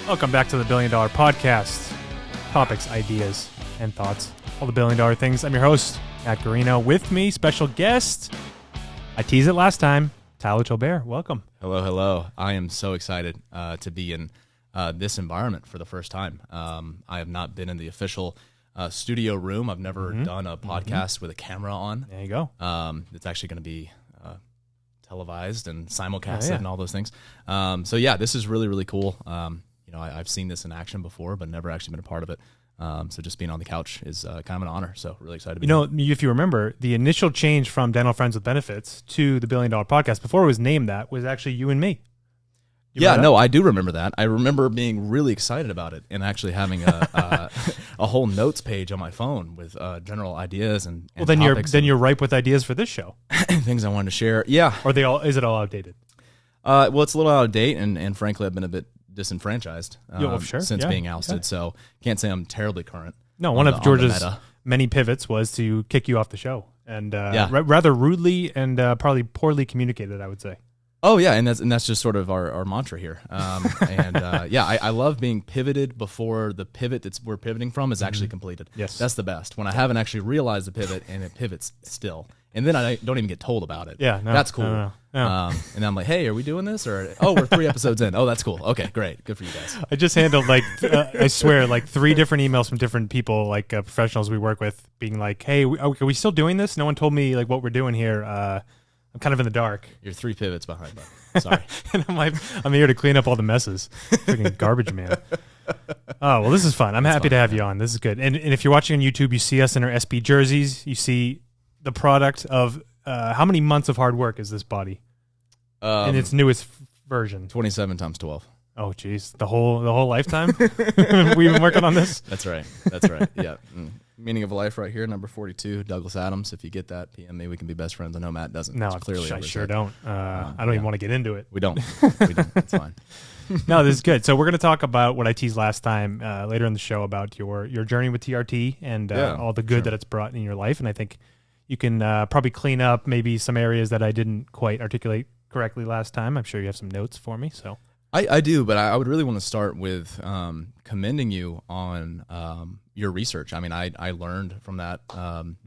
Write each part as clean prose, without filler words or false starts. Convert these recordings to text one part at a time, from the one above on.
Welcome back to the $1 Billion Podcast. Topics, ideas, and thoughts. All the $1 billion things. I'm your host, Matt Guarino. With me, special guest. I teased it last time. Tyler Tolbert. Welcome. Hello, hello. I am so excited to be in this environment for the first time. I have not been in the official studio room. I've never done a podcast with a camera on. There you go. It's actually going to be televised and simulcasted and all those things. So yeah, this is really, really cool. I've seen this in action before, but never actually been a part of it. So just being on the couch is kind of an honor. So really excited to be here. If you remember, the initial change from Dental Friends with Benefits to the $1 Billion Podcast, before it was named that, was actually you and me. I do remember that. I remember being really excited about it and actually having a whole notes page on my phone with general ideas and topics. Then you're ripe with ideas for this show. Things I wanted to share. Yeah. Is it all outdated? Well, it's a little out of date, and frankly, I've been a bit disenfratched since being ousted. Okay. So can't say I'm terribly current. No, one of George's many pivots was to kick you off the show, and rather rudely and probably poorly communicated, I would say. Oh yeah, and that's just sort of our mantra here. I love being pivoted before the pivot we're pivoting from is actually completed. Yes, that's the best. When I haven't actually realized the pivot and it pivots still, and then I don't even get told about it. Yeah, that's cool. No. And then I'm like, hey, are we doing this? Or we're 3 episodes in. Oh, that's cool. Okay, great, good for you guys. I just handled I swear 3 different emails from different people, professionals we work with, being like, hey, are we still doing this? No one told me what we're doing here. I'm kind of in the dark. You're 3 pivots behind, bud. Sorry. And I'm here to clean up all the messes. Freaking garbage man. Oh, well, this is fun. I'm happy to have you on. This is good. And if you're watching on YouTube, you see us in our SB jerseys. You see the product of how many months of hard work is this body in its newest version? 27 times 12. Oh, geez. The whole lifetime we've been working on this? That's right. Yeah. Meaning of life right here, number 42, Douglas Adams. If you get that, PM me. We can be best friends. I know Matt doesn't. No, clearly I sure don't. I don't even want to get into it. We don't. It's fine. No, this is good. So we're going to talk about what I teased last time later in the show about your journey with TRT and all the good that it's brought in your life. And I think you can probably clean up maybe some areas that I didn't quite articulate correctly last time. I'm sure you have some notes for me. So I do, but I would really want to start with commending you on your research. I mean, I learned from that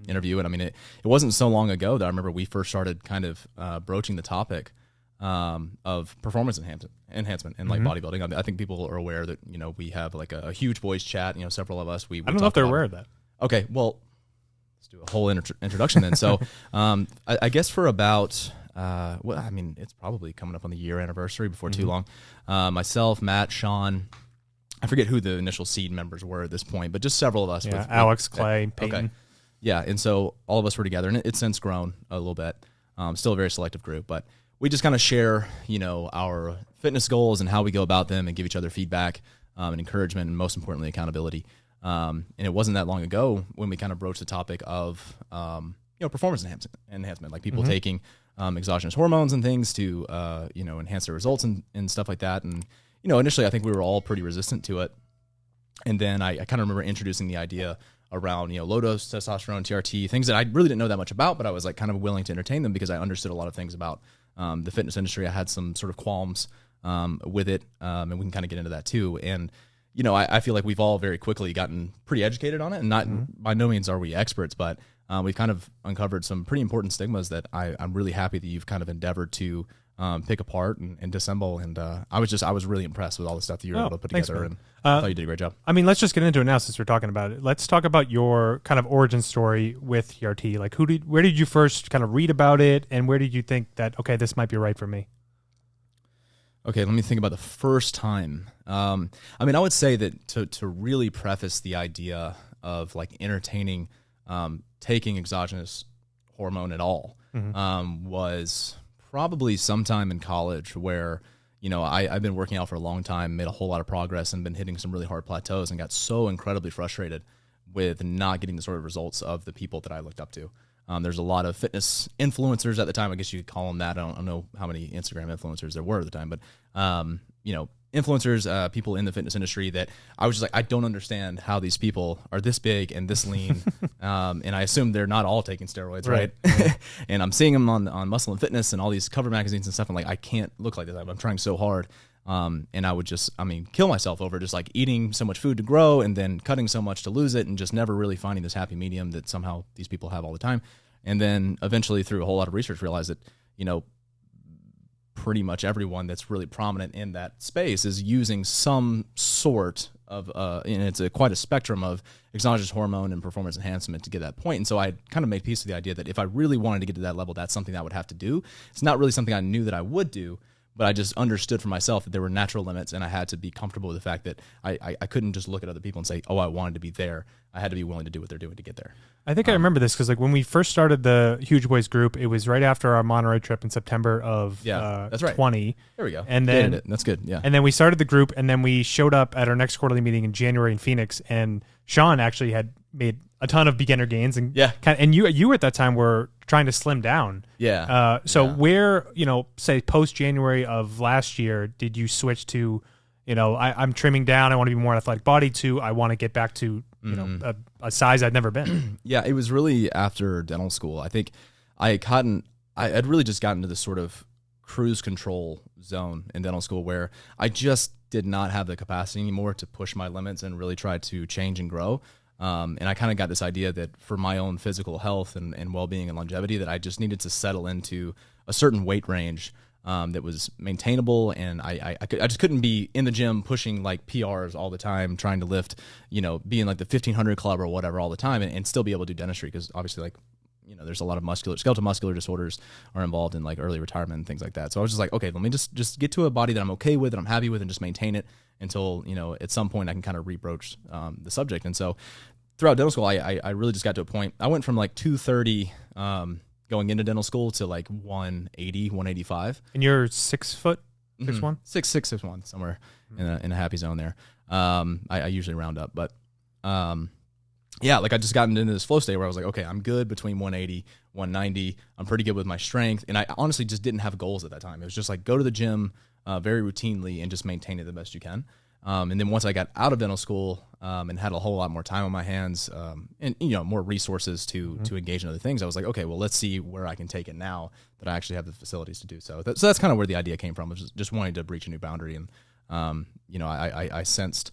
interview, and I mean, it wasn't so long ago that I remember we first started kind of broaching the topic of performance enhancement and bodybuilding. I think people are aware that we have a huge boys chat. Several of us. I don't know if they're aware of that. Okay, well, let's do a whole introduction then. So, I guess for about. It's probably coming up on the year anniversary before too long. Myself, Matt, Sean, I forget who the initial seed members were at this point, but just several of us. Yeah, Alex, Clay, Peyton. Okay. Yeah, and so all of us were together, and it's since grown a little bit. Still a very selective group, but we just kind of share, our fitness goals and how we go about them and give each other feedback and encouragement, and most importantly, accountability. And it wasn't that long ago when we kind of broached the topic of, performance enhancement, like people taking exogenous hormones and things to, enhance their results and stuff like that. And, initially I think we were all pretty resistant to it. And then I kind of remember introducing the idea around, low dose testosterone, TRT, things that I really didn't know that much about, but I was kind of willing to entertain them because I understood a lot of things about the fitness industry. I had some sort of qualms with it, and we can kind of get into that too. And, I feel like we've all very quickly gotten pretty educated on it, and not by no means are we experts, but we've kind of uncovered some pretty important stigmas that I'm really happy that you've kind of endeavored to pick apart and disassemble. And I was really impressed with all the stuff that you were able to put together, and I thought you did a great job. I mean, let's just get into it now since we're talking about it. Let's talk about your kind of origin story with TRT. Where did you first kind of read about it, and where did you think that, okay, this might be right for me? Okay, let me think about the first time. I would say that to really preface the idea of entertaining taking exogenous hormone at all was probably sometime in college where, I've been working out for a long time, made a whole lot of progress, and been hitting some really hard plateaus, and got so incredibly frustrated with not getting the sort of results of the people that I looked up to. There's a lot of fitness influencers at the time. I guess you could call them that. I don't know how many Instagram influencers there were at the time, but, influencers, people in the fitness industry that I was just I don't understand how these people are this big and this lean. And I assume they're not all taking steroids, right? And I'm seeing them on Muscle and Fitness and all these cover magazines and stuff. I'm I can't look like this. I'm trying so hard. And I would just, kill myself over just like eating so much food to grow and then cutting so much to lose it and just never really finding this happy medium that somehow these people have all the time. And then eventually through a whole lot of research realized that, pretty much everyone that's really prominent in that space is using some sort of, and it's quite a spectrum of exogenous hormone and performance enhancement to get that point. And so I kind of made peace with the idea that if I really wanted to get to that level, that's something I would have to do. It's not really something I knew that I would do, but I just understood for myself that there were natural limits, and I had to be comfortable with the fact that I couldn't just look at other people and say, oh, I wanted to be there. I had to be willing to do what they're doing to get there. I think I remember this because like when we first started the Huge Boys group, it was right after our Monterey trip in September of that's right. 20. There we go. And then that's good. Yeah. And then we started the group, and then we showed up at our next quarterly meeting in January in Phoenix, and Sean actually had made a ton of beginner gains, and and you at that time were trying to slim down. Yeah. Where, say post January of last year, did you switch to, I'm trimming down, I want to be more athletic body, to I want to get back to a size I've never been? Yeah, it was really after dental school. I think I'd really just gotten to this sort of cruise control zone in dental school where I just did not have the capacity anymore to push my limits and really try to change and grow. And I kind of got this idea that for my own physical health and well-being and longevity, that I just needed to settle into a certain weight range that was maintainable, and I just couldn't be in the gym pushing like PRs all the time, trying to lift, be in like the 1500 club or whatever all the time, and still be able to do dentistry, because obviously there's a lot of skeletal muscular disorders are involved in like early retirement and things like that. So I was just like, okay, let me just get to a body that I'm okay with, that I'm happy with, and just maintain it until, at some point I can kind of rebroach the subject. And so throughout dental school, I really just got to a point. I went from like 230 going into dental school to like 180, 185. And you're 6 foot, 6'1"? 6'1", somewhere in a happy zone there. I usually round up, but like I just gotten into this flow state where I was like, okay, I'm good between 180, 190. I'm pretty good with my strength. And I honestly just didn't have goals at that time. It was just like go to the gym very routinely and just maintain it the best you can. And then once I got out of dental school and had a whole lot more time on my hands and more resources to engage in other things, I was like, okay, well, let's see where I can take it now that I actually have the facilities to do so. So that's kind of where the idea came from, was just wanting to breach a new boundary. And I sensed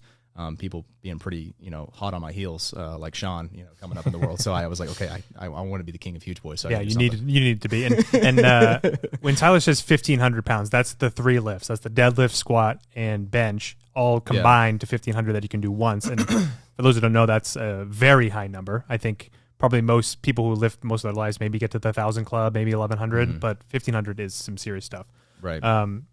people being pretty hot on my heels, like Sean, coming up in the world. So I was like, okay, I want to be the king of Huge Boys. So you need to be. And when Tyler says 1,500 pounds, that's the 3 lifts. That's the deadlift, squat, and bench, all combined to 1,500 that you can do once. And for those who don't know, that's a very high number. I think probably most people who lift most of their lives maybe get to the 1,000 club, maybe 1,100, but 1,500 is some serious stuff. Right.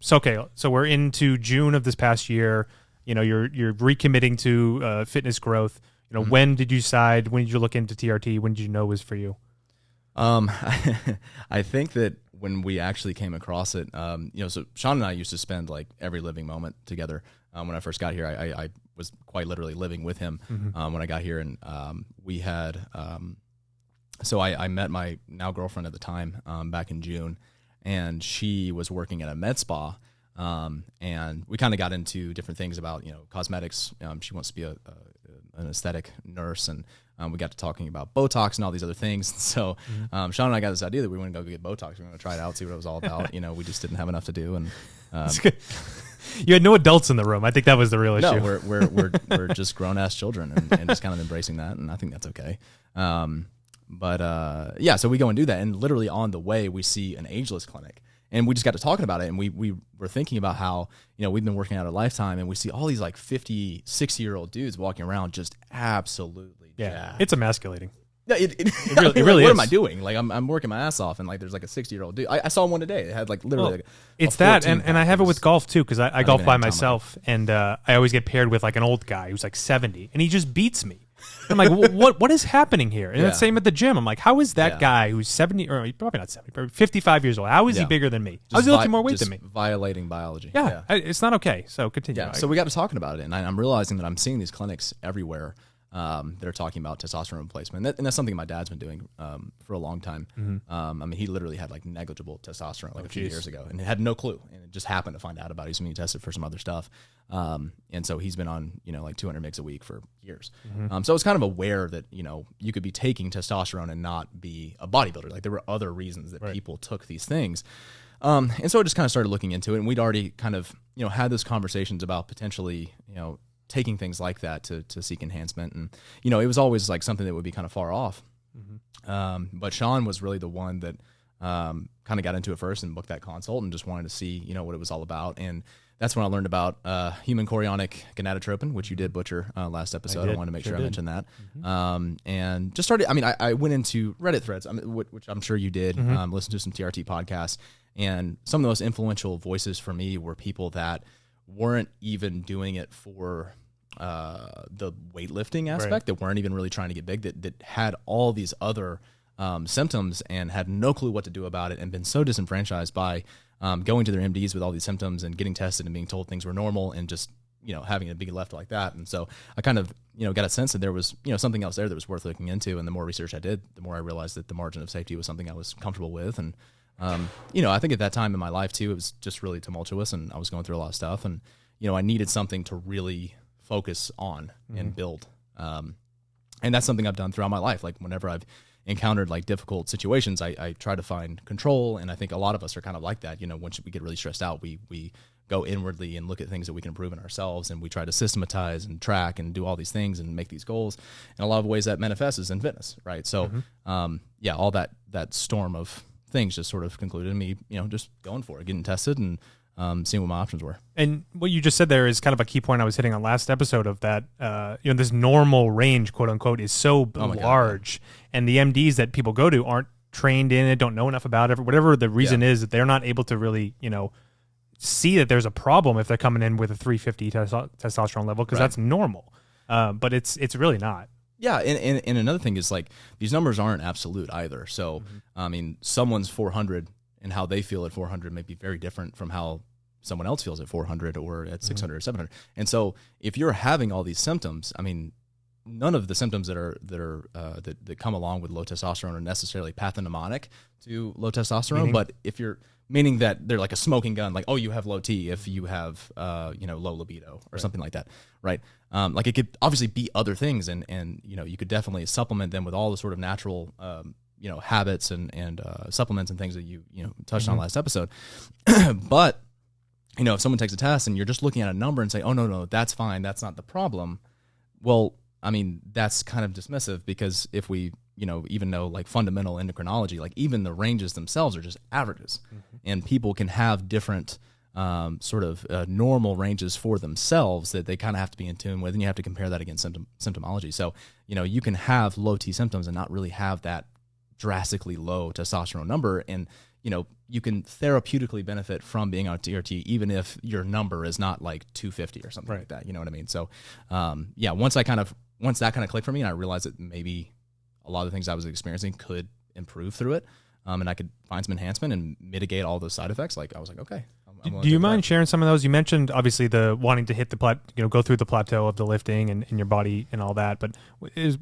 So we're into June of this past year. You're recommitting to fitness growth. When did you decide? When did you look into TRT? When did you know it was for you? I think that when we actually came across it, so Sean and I used to spend like every living moment together. When I first got here, I was quite literally living with him when I got here, and we had. So I met my now girlfriend at the time back in June, and she was working at a med spa. And we kind of got into different things about, cosmetics. She wants to be an aesthetic nurse, and we got to talking about Botox and all these other things. So Sean and I got this idea that we want to go get Botox. We want to try it out, see what it was all about. We just didn't have enough to do. And you had no adults in the room. I think that was the real issue. No, we're just grown ass children and just kind of embracing that, and I think that's okay. So we go and do that, and literally on the way we see an ageless clinic. And we just got to talking about it, and we were thinking about how, we've been working out a lifetime, and we see all these like 50, 60-year-old dudes walking around just absolutely jacked. It's emasculating. Yeah, it really is. What am I doing? Like I'm working my ass off, and like there's like a 60-year-old dude. I saw one today. It had like literally it's that, and I have it with golf too, because I golf by myself, and I always get paired with like an old guy who's like 70, and he just beats me. I'm like, what is happening here? And the same at the gym. I'm like, how is that guy who's 70, or probably not 70, but 55 years old, how is he bigger than me? How is he lifting more weight than me? Violating biology. Yeah, it's not okay. So continue. Yeah. So we got to talking about it, and I'm realizing that I'm seeing these clinics everywhere that are talking about testosterone replacement. And that's something my dad's been doing for a long time. He literally had like negligible testosterone a few years ago and had no clue. And it just happened to find out about it. He's being tested for some other stuff. And so he's been on, like 200 mgs a week for years. So I was kind of aware that, you could be taking testosterone and not be a bodybuilder. Like there were other reasons that people took these things. And so I just kind of started looking into it, and we'd already kind of, had those conversations about potentially, taking things like that to seek enhancement. And, it was always like something that would be kind of far off. But Sean was really the one that kind of got into it first and booked that consult and just wanted to see, what it was all about. And that's when I learned about human chorionic gonadotropin, which you did butcher last episode. I wanted to make sure I mentioned that. And just started, I went into Reddit threads, which I'm sure you did, listened to some TRT podcasts. And some of the most influential voices for me were people that weren't even doing it for the weightlifting aspect, that weren't even really trying to get big, that had all these other symptoms and had no clue what to do about it and been so disenfranchised by going to their MDs with all these symptoms and getting tested and being told things were normal and just, having to be left like that. And so I kind of, got a sense that there was, something else there that was worth looking into. And the more research I did, the more I realized that the margin of safety was something I was comfortable with. And, I think at that time in my life too, it was just really tumultuous and I was going through a lot of stuff and, I needed something to really focus on and build. And that's something I've done throughout my life. Like whenever I've encountered like difficult situations, I try to find control. And I think a lot of us are kind of like that. Once we get really stressed out, we go inwardly and look at things that we can improve in ourselves. And we try to systematize and track and do all these things and make these goals. And a lot of ways that manifests is in fitness. Right. So, all that storm of things just sort of concluded in me, just going for it, getting tested and seeing what my options were. And what you just said there is kind of a key point I was hitting on last episode of that, this normal range, quote unquote, is so large. And the MDs that people go to aren't trained in it, don't know enough about it, whatever the reason is, that they're not able to really, see that there's a problem if they're coming in with a 350 testosterone level, because that's normal. But it's really not. Yeah, and another thing is like these numbers aren't absolute either. So, someone's 400 and how they feel at 400 may be very different from how someone else feels at 400 or at 600 or 700. And so if you're having all these symptoms, none of the symptoms that come along with low testosterone are necessarily pathognomonic to low testosterone. But if you're meaning that they're like a smoking gun, like, oh, you have low T if you have, low libido or something like that. Right. Like it could obviously be other things and, you could definitely supplement them with all the sort of natural, habits and supplements and things that you touched on last episode. But, if someone takes a test and you're just looking at a number and say, oh, no, that's fine, that's not the problem. Well, that's kind of dismissive, because if we, even know like fundamental endocrinology, like even the ranges themselves are just averages, and people can have different sort of normal ranges for themselves that they kind of have to be in tune with, and you have to compare that against symptomology. So, you can have low T symptoms and not really have that drastically low testosterone number, and you can therapeutically benefit from being on TRT even if your number is not like 250 or something like that. You know what I mean? So once that kind of clicked for me and I realized that maybe a lot of the things I was experiencing could improve through it, and I could find some enhancement and mitigate all those side effects, like I was like, okay. Do you mind sharing some of those? You mentioned obviously the wanting to hit the go through the plateau of the lifting and your body and all that, but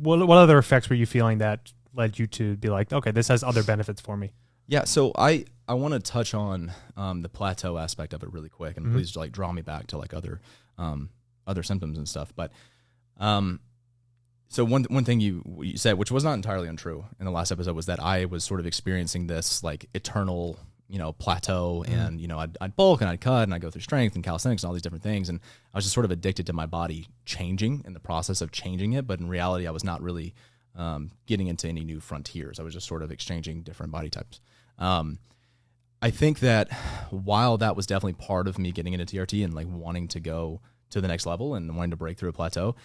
what other effects were you feeling that led you to be like, okay, this has other benefits for me? Yeah, so I want to touch on the plateau aspect of it really quick, and please like draw me back to like other symptoms and stuff. But so one thing you said, which was not entirely untrue in the last episode, was that I was sort of experiencing this like eternal plateau, and I'd bulk and I'd cut and I'd go through strength and calisthenics and all these different things, and I was just sort of addicted to my body changing in the process of changing it. But in reality, I was not really getting into any new frontiers. I was just sort of exchanging different body types. I think that while that was definitely part of me getting into TRT and like wanting to go to the next level and wanting to break through a plateau,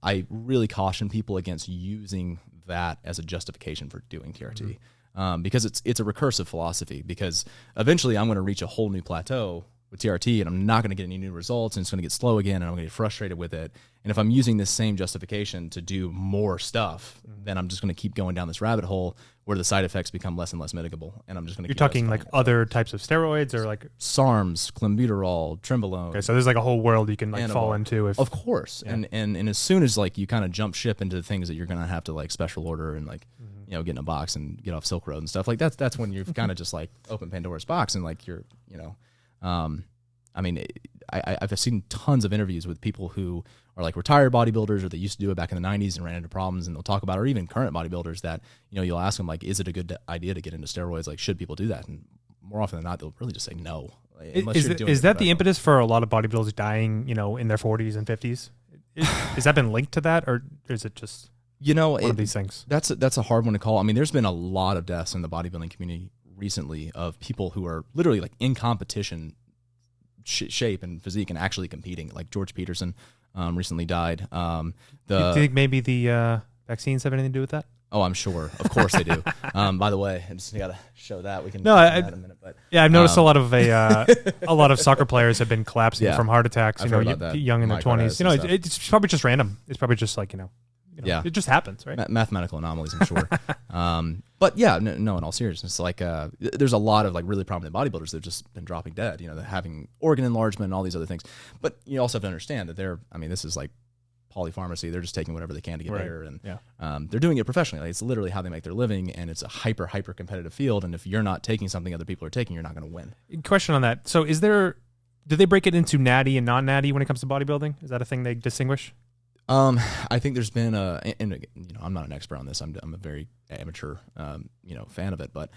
I really caution people against using that as a justification for doing TRT, because it's a recursive philosophy, because eventually I'm going to reach a whole new plateau with TRT and I'm not going to get any new results, and it's going to get slow again, and I'm going to get frustrated with it. And if I'm using this same justification to do more stuff, then I'm just going to keep going down this rabbit hole where the side effects become less and less mitigable, and I'm just going to. You're talking like other types of steroids, or like SARMs, clenbuterol, trenbolone. Okay, so there's like a whole world you can like fall into. Of course, and as soon as like you kind of jump ship into the things that you're going to have to like special order and like get in a box and get off Silk Road and stuff like that's when you've kind of just like open Pandora's box, and like you're I've seen tons of interviews with people who are like retired bodybuilders, or they used to do it back in the 90s and ran into problems, and they'll talk about it, or even current bodybuilders that, you'll ask them like, is it a good idea to get into steroids? Like, should people do that? And more often than not, they'll really just say no. Is that the impetus for a lot of bodybuilders dying, in their 40s and 50s? Has that been linked to that, or is it just one of these things? That's a hard one to call. I mean, there's been a lot of deaths in the bodybuilding community recently of people who are literally like in competition shape and physique and actually competing. Like George Peterson recently died. Do you think maybe the vaccines have anything to do with that? Oh, I'm sure. Of course they do. By the way, I just got to show that. We can that in a minute. But I've noticed a lot of soccer players have been collapsing from heart attacks. Young in their 20s. It's probably just random. It's probably just like it just happens, right? Mathematical anomalies, I'm sure. But yeah, no. In all seriousness, like there's a lot of like really prominent bodybuilders that've just been dropping dead. They're having organ enlargement and all these other things. But you also have to understand that this is like polypharmacy. They're just taking whatever they can to get bigger, and they're doing it professionally. Like, it's literally how they make their living, and it's a hyper competitive field. And if you're not taking something other people are taking, you're not going to win. Question on that. So, do they break it into natty and non-natty when it comes to bodybuilding? Is that a thing they distinguish? I think there's been I'm not an expert on this. I'm a very amateur, fan of it, but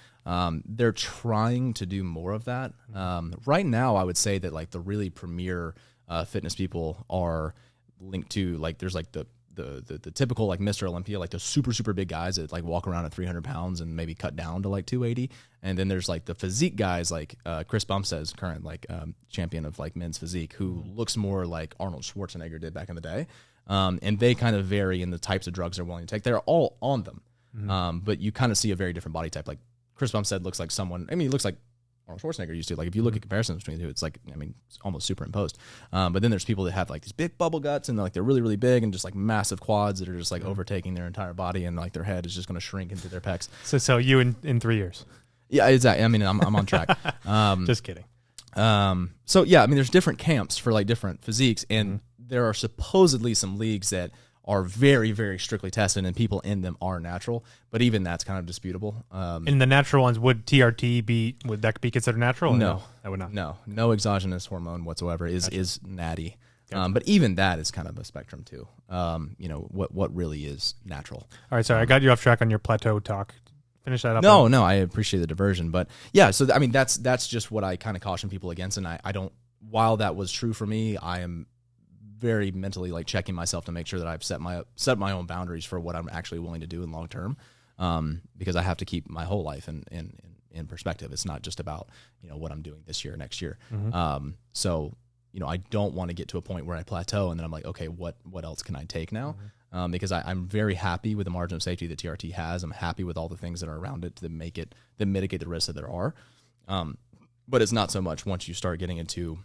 they're trying to do more of that. Right now, I would say that like the really premier fitness people are linked to like there's like the typical like Mr. Olympia, like the super big guys that like walk around at 300 pounds and maybe cut down to like 280, and then there's like the physique guys like Chris Bumstead's current like champion of like men's physique, who looks more like Arnold Schwarzenegger did back in the day, and they kind of vary in the types of drugs they're willing to take. They're all on them, but you kind of see a very different body type. Like Chris Bumstead looks like someone. I mean, he looks like Arnold Schwarzenegger used to. Like if you look at comparisons between the two, it's like it's almost superimposed. But then there's people that have like these big bubble guts and they're really big and just like massive quads that are just like overtaking their entire body, and like their head is just going to shrink into their pecs. So you in 3 years? Yeah, exactly. I mean, I'm on track. Just kidding. So yeah, I mean, there's different camps for like different physiques, and there are supposedly some leagues that are very, very strictly tested, and people in them are natural. But even that's kind of disputable. In the natural ones, would TRT would that be considered natural? No, that would not. No exogenous hormone whatsoever is natty. Gotcha. But even that is kind of a spectrum too. What really is natural. All right, sorry, I got you off track on your plateau talk. Finish that up. No, I appreciate the diversion, but yeah. So I mean, that's just what I kind of caution people against, and I don't. While that was true for me, I am very mentally like checking myself to make sure that I've set my own boundaries for what I'm actually willing to do in long term, because I have to keep my whole life in perspective. It's not just about what I'm doing this year, next year. So I don't want to get to a point where I plateau and then I'm like, okay, what else can I take now? Because I'm very happy with the margin of safety that TRT has. I'm happy with all the things that are around it that mitigate the risks that there are. But it's not so much once you start getting into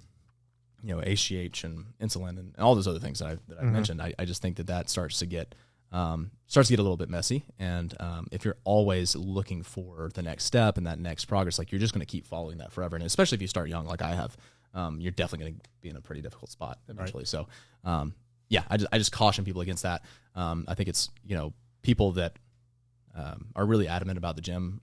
HGH and insulin and all those other things that I mentioned. I just think that starts to get a little bit messy. And if you're always looking for the next step and that next progress, like you're just going to keep following that forever. And especially if you start young, like I have, you're definitely going to be in a pretty difficult spot eventually. Right. So, I just caution people against that. I think it's, people that are really adamant about the gym.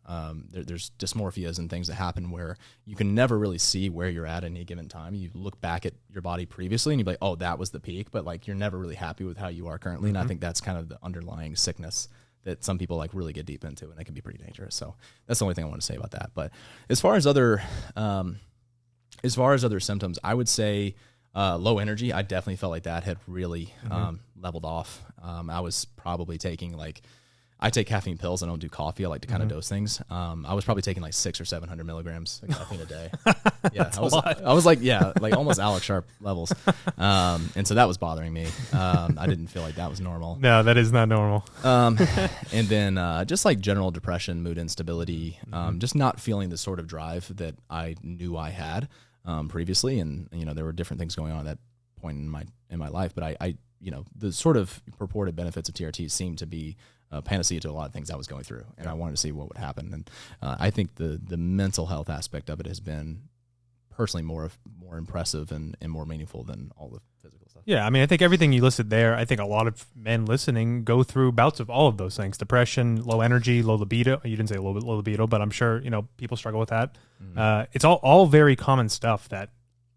There's dysmorphias and things that happen where you can never really see where you're at any given time. You look back at your body previously and you're like, oh, that was the peak, but like you're never really happy with how you are currently. And I think that's kind of the underlying sickness that some people like really get deep into, and it can be pretty dangerous. So that's the only thing I want to say about that. But as far as other symptoms, I would say low energy. I definitely felt like that had really leveled off. I was probably taking I take caffeine pills. I don't do coffee. I like to kind of dose things. I was probably taking like 600 or 700 milligrams of caffeine a day. Yeah, I was like almost Alex Sharp levels. And so that was bothering me. I didn't feel like that was normal. No, that is not normal. And then just like general depression, mood instability, just not feeling the sort of drive that I knew I had previously. And there were different things going on at that point in my life. But I the sort of purported benefits of TRT seemed to be panacea to a lot of things I was going through, and I wanted to see what would happen. And I think the mental health aspect of it has been personally more impressive and more meaningful than all the physical stuff. Yeah, I mean, I think everything you listed there, I think a lot of men listening go through bouts of all of those things: depression, low energy, low libido. You didn't say low libido, but I'm sure people struggle with that. It's all very common stuff that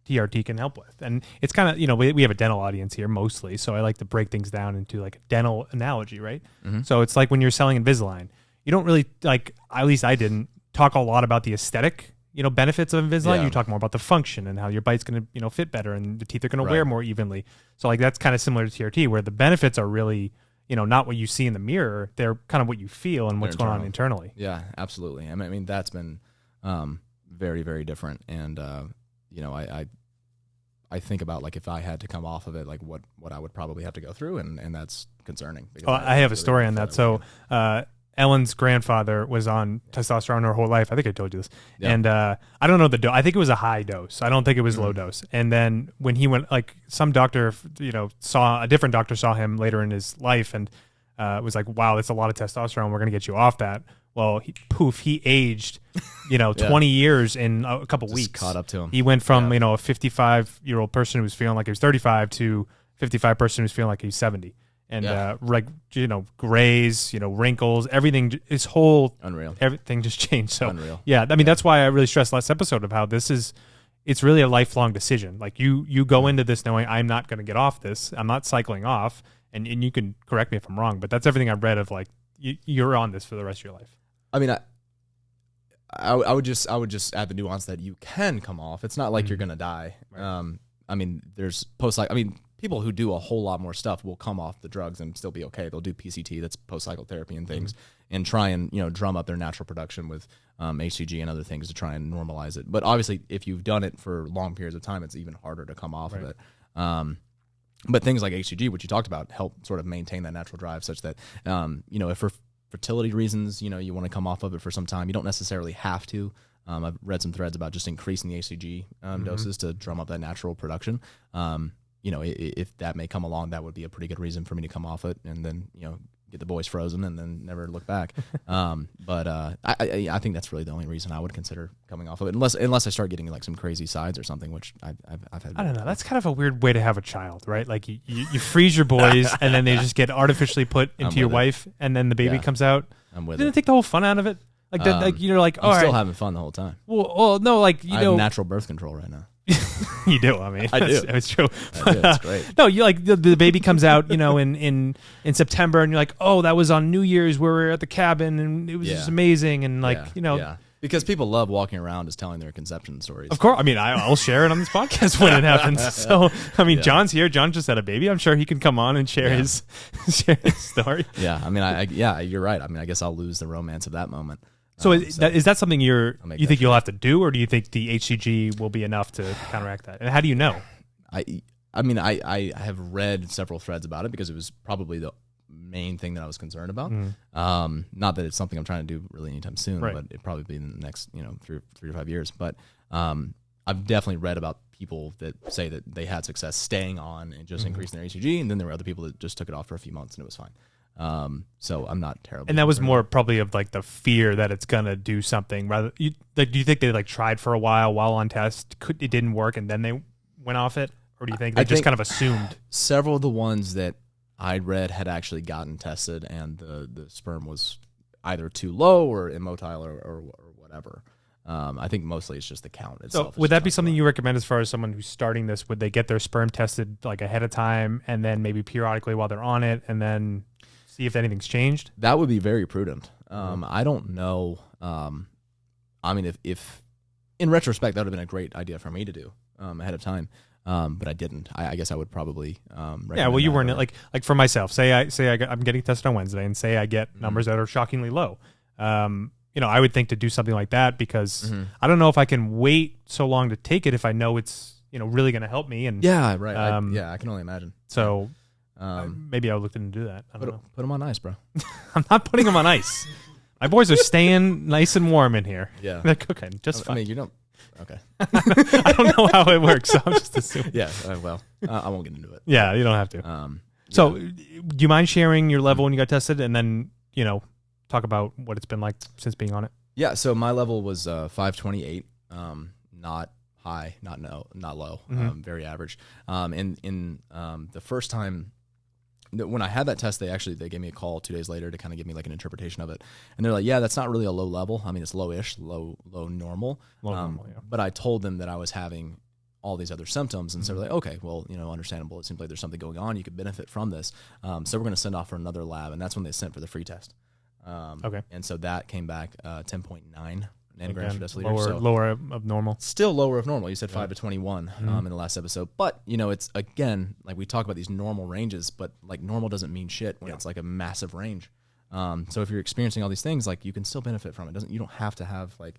TRT can help with. And it's kind of, we have a dental audience here mostly, so I like to break things down into like a dental analogy, right? So it's like when you're selling Invisalign, you don't really at least I didn't talk a lot about the aesthetic. benefits of Invisalign. Yeah. You talk more about the function and how your bite's going to, fit better and the teeth are going to Right. wear more evenly. So like that's kind of similar to TRT, where the benefits are really, not what you see in the mirror. They're kind of what you feel and what's going on internally. Yeah, absolutely. I mean, that's been very, very different. And, I think about like if I had to come off of it, like what I would probably have to go through. And that's concerning. Oh, I have a story on that. So, Ellen's grandfather was on testosterone her whole life. I think I told you this. Yeah. And I don't know the dose. I think it was a high dose. I don't think it was low dose. And then when he went, like some doctor, saw a different doctor saw him later in his life and was like, wow, that's a lot of testosterone. We're going to get you off that. Well, he aged, 20 years in a couple Just weeks. caught up to him. He went from, a 55-year-old person who was feeling like he was 35 to 55 person who's feeling like he's 70. And, grays, wrinkles, everything, his whole, Unreal. Everything just changed. So, Unreal. yeah, I mean, that's why I really stressed last episode of how it's really a lifelong decision. Like you go into this knowing I'm not going to get off this. I'm not cycling off. And you can correct me if I'm wrong, but that's everything I've read of like, you're on this for the rest of your life. I mean, I would just add the nuance that you can come off. It's not like you're going to die. Right. I mean, there's people who do a whole lot more stuff will come off the drugs and still be okay. They'll do PCT, that's post-cycle therapy and things, and try and, drum up their natural production with HCG and other things to try and normalize it. But obviously, if you've done it for long periods of time, it's even harder to come off of it. But things like HCG, which you talked about, help sort of maintain that natural drive such that, if for fertility reasons, you want to come off of it for some time, you don't necessarily have to. I've read some threads about just increasing the HCG doses to drum up that natural production. If that may come along, that would be a pretty good reason for me to come off it and then, get the boys frozen and then never look back. But I think that's really the only reason I would consider coming off of it, unless I start getting like some crazy sides or something, which I've had. I don't know. That's kind of a weird way to have a child, right? Like you freeze your boys and then they just get artificially put into your wife and then the baby comes out. I'm with Didn't it take the whole fun out of it? Like that, I'm still having fun the whole time. Well, no, like I have natural birth control right now. You do. I mean, I do. It's true. I do. It's great. No, you like the baby comes out, in September, and you're like, oh, that was on New Year's where we were at the cabin, and it was just amazing, and because people love walking around just telling their conception stories. Of course, I mean, I'll share it on this podcast when it happens. So, I mean, John's here. John just had a baby. I'm sure he can come on and share his story. Yeah, I mean, you're right. I mean, I guess I'll lose the romance of that moment. So is that something you think you'll have to do, or do you think the HCG will be enough to counteract that? And how do you know? I mean, I have read several threads about it because it was probably the main thing that I was concerned about. Not that it's something I'm trying to do really anytime soon, but it'd probably be in the next 3 or 5 years. But I've definitely read about people that say that they had success staying on and just increasing their HCG, and then there were other people that just took it off for a few months and it was fine. So I'm not terrible. And that was more probably of like the fear that it's gonna do something. Rather, do you think they like tried for a while on test, it didn't work, and then they went off it, or do you think they just kind of assumed? Several of the ones that I'd read had actually gotten tested, and the sperm was either too low or immotile or whatever. I think mostly it's just the count itself. So would that be something you recommend as far as someone who's starting this? Would they get their sperm tested like ahead of time, and then maybe periodically while they're on it, and then see if anything's changed? That would be very prudent. I don't know. I mean, if in retrospect, that would have been a great idea for me to do ahead of time. But I didn't. I guess I would probably. Well, you weren't like for myself. I'm getting tested on Wednesday, and say I get numbers that are shockingly low. I would think to do something like that because I don't know if I can wait so long to take it if I know it's really going to help me. And yeah, right. I can only imagine. So. Maybe I would look into that. I don't know. Put them on ice, bro. I'm not putting them on ice. My boys are staying nice and warm in here. Yeah. They're cooking just fine. I mean, you don't. Okay. I don't know how it works, so I'm just assuming. Yeah, well, I won't get into it. Yeah, you don't have to. So, do you mind sharing your level when you got tested and then, talk about what it's been like since being on it? Yeah, so my level was 528, not high, not low, very average. In the first time when I had that test, they gave me a call 2 days later to kind of give me like an interpretation of it, and they're like, yeah, that's not really a low level. I mean, it's low-ish, low normal. Normal, yeah. But I told them that I was having all these other symptoms, and so they're like, okay, well, understandable. It seems like there's something going on. You could benefit from this. So we're going to send off for another lab, and that's when they sent for the free test. Okay. And so that came back 10.9 nanograms per deciliter. Lower of normal. Still lower of normal. You said 5 to 21 in the last episode. But, it's, again, like we talk about these normal ranges, but like normal doesn't mean shit when it's like a massive range. So if you're experiencing all these things, like you can still benefit from it. You don't have to have like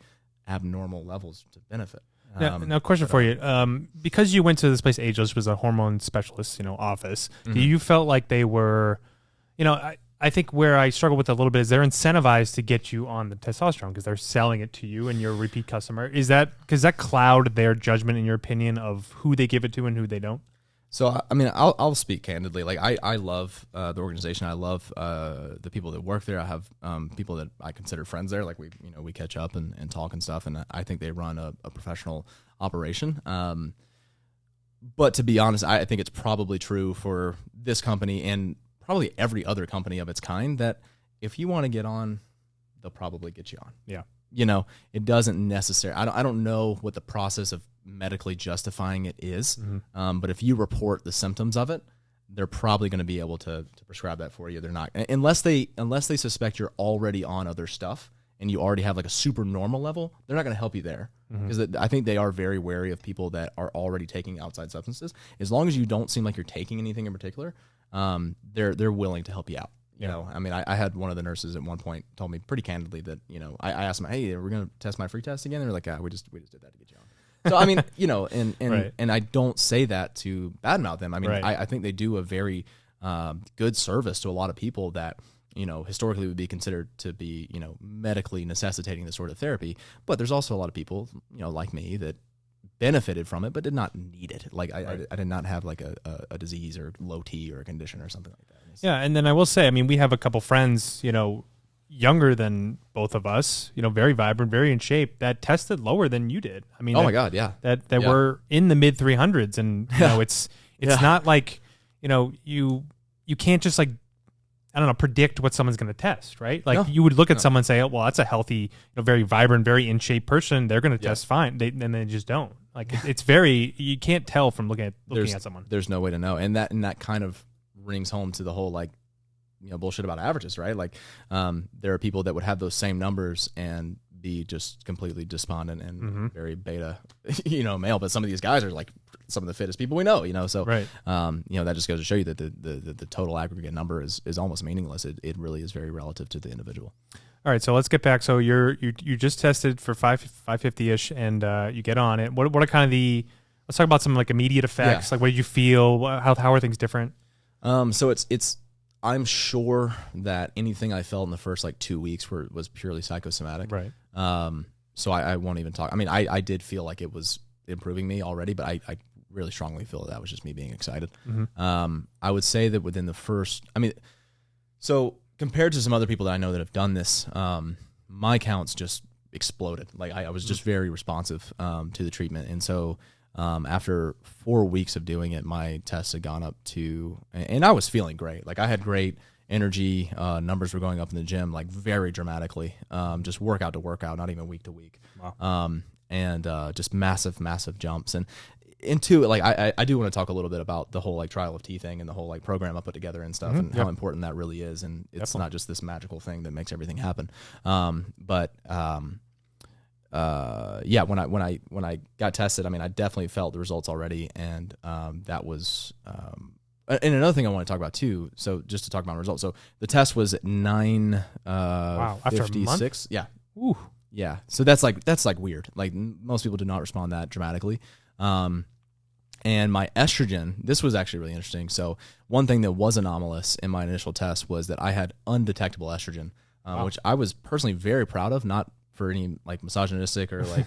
abnormal levels to benefit. Now, question for you. Because you went to this place, Ageless, was a hormone specialist, office, do you felt like they were, I think where I struggle with a little bit is they're incentivized to get you on the testosterone because they're selling it to you and you're a repeat customer. Is that because that cloud their judgment, in your opinion, of who they give it to and who they don't? So, I mean, I'll speak candidly. Like, I love the organization. I love the people that work there. I have people that I consider friends there. Like, we catch up and talk and stuff, and I think they run a professional operation. But to be honest, I think it's probably true for this company and probably every other company of its kind that if you want to get on, they'll probably get you on. Yeah. It doesn't necessarily, I don't know what the process of medically justifying it is. But if you report the symptoms of it, they're probably going to be able to prescribe that for you. They're not, unless they suspect you're already on other stuff and you already have like a super normal level, they're not going to help you there. Because I think they are very wary of people that are already taking outside substances. As long as you don't seem like you're taking anything in particular, they're willing to help you out. I mean, I had one of the nurses at one point told me pretty candidly that, I asked them, hey, are we going to test my free test again? They're like, we just did that to get you on. So, I mean, and I don't say that to badmouth them. I mean, I think they do a very good service to a lot of people that, historically would be considered to be, medically necessitating this sort of therapy. But there's also a lot of people, like me that benefited from it, but did not need it. Like I did not have like a disease or low T or a condition or something like that. Yeah, and then I will say, I mean, we have a couple friends, younger than both of us, very vibrant, very in shape, that tested lower than you did. I mean, my God, yeah, that were in the mid 300s, and it's not like you can't just like, I don't know, predict what someone's going to test, right? Like you would look at someone and say, oh, well, that's a healthy, very vibrant, very in shape person. They're going to test fine. And they just don't. Like it's very, you can't tell from looking at someone. There's no way to know, and that kind of rings home to the whole like, bullshit about averages, right? Like, there are people that would have those same numbers and be just completely despondent and very beta, male. But some of these guys are like some of the fittest people we know, So, that just goes to show you that the total aggregate number is almost meaningless. It really is very relative to the individual. All right, so let's get back. So you just tested for 550-ish, and you get on it. What are kind of let's talk about some like immediate effects. Like, what did you feel? How are things different? So it's. I'm sure that anything I felt in the first like 2 weeks was purely psychosomatic. Right. So I won't even talk. I mean, I did feel like it was improving me already, but I really strongly feel that was just me being excited. I would say that within the first, so compared to some other people that I know that have done this, my counts just exploded. Like I was just very responsive to the treatment. And so after 4 weeks of doing it, my tests had gone up to, and I was feeling great. Like I had great energy, numbers were going up in the gym, like very dramatically, just workout to workout, not even week to week. Wow. And just massive jumps. And into like, I do want to talk a little bit about the whole like trial of T thing and the whole like program I put together and stuff and how important that really is. And it's not just this magical thing that makes everything happen. When I got tested, I definitely felt the results already, and that was. And another thing I want to talk about too. So just to talk about results. So the test was at 9. Wow, after 56. Yeah. Ooh. Yeah. So that's like weird. Like most people do not respond that dramatically. And my estrogen, this was actually really interesting. So one thing that was anomalous in my initial test was that I had undetectable estrogen, which I was personally very proud of, not for any like misogynistic or like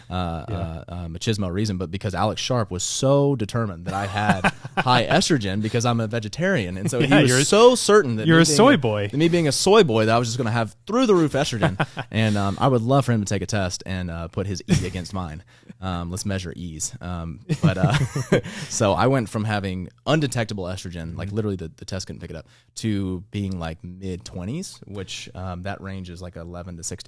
machismo reason, but because Alex Sharp was so determined that I had high estrogen because I'm a vegetarian, and so he was so certain that you're a soy boy. Me being a soy boy, that I was just going to have through the roof estrogen, and I would love for him to take a test and put his E against mine. Let's measure E's. So I went from having undetectable estrogen, like literally the test couldn't pick it up, to being like mid 20s, which that range is like 11 to 60.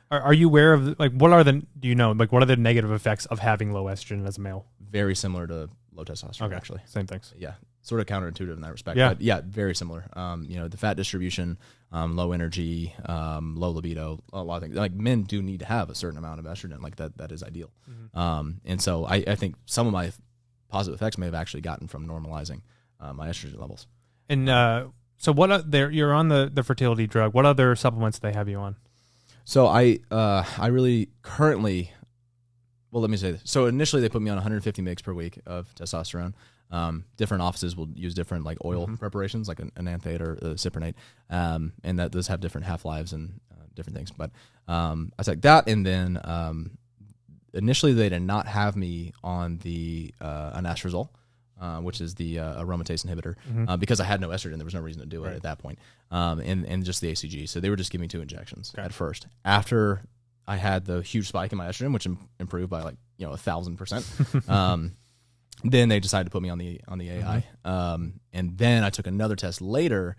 Are you aware of like what are the negative effects of having low estrogen as a male? Very similar to low testosterone, actually. Same things. Yeah. sort of counterintuitive in that respect. Yeah. But yeah, very similar. The fat distribution, low energy, low libido, a lot of things. Like men do need to have a certain amount of estrogen. Like that is ideal. And so I think some of my positive effects may have actually gotten from normalizing my estrogen levels. And so you're on the fertility drug. What other supplements do they have you on? So I really currently, well, let me say this. So initially they put me on 150 mg per week of testosterone. Different offices will use different like oil preparations, like an ananthate or cyprinate, and that those have different half-lives and different things. But I took that, and then initially they did not have me on the anastrozole, which is the aromatase inhibitor, because I had no estrogen. There was no reason to do it at that point, and just the ACG. So they were just giving me 2 injections at first. After I had the huge spike in my estrogen, which improved by like 1,000%. Then they decided to put me on the AI, and then I took another test later,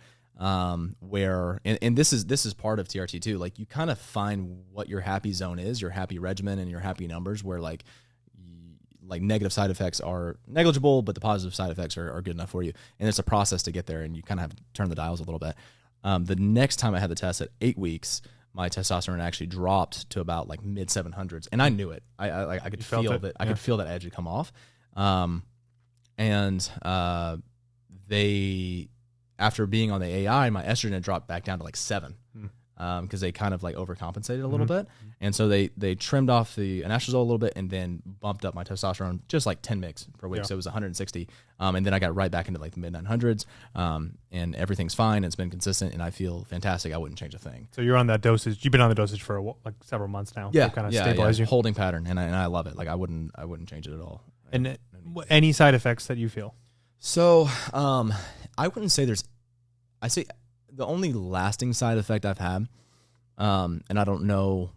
where and this is part of TRT too. Like you kind of find what your happy zone is, your happy regimen, and your happy numbers, where like negative side effects are negligible, but the positive side effects are good enough for you. And it's a process to get there, and you kind of have to turn the dials a little bit. The next time I had the test at 8 weeks, my testosterone actually dropped to about like mid 700s, and I knew it. I could feel that. I could feel that edge would come off. They, after being on the AI, my estrogen had dropped back down to like 7, because they kind of like overcompensated a little bit. And so they trimmed off the anastrozole a little bit and then bumped up my testosterone just like 10 mg per week. So it was 160. And then I got right back into like the mid 900s. And everything's fine. It's been consistent and I feel fantastic. I wouldn't change a thing. So you're on that dosage. You've been on the dosage for like several months now. Yeah. To kind of stabilize you. Holding pattern. And I love it. Like I wouldn't change it at all. And any side effects that you feel? So, I wouldn't say I say the only lasting side effect I've had, and I don't know,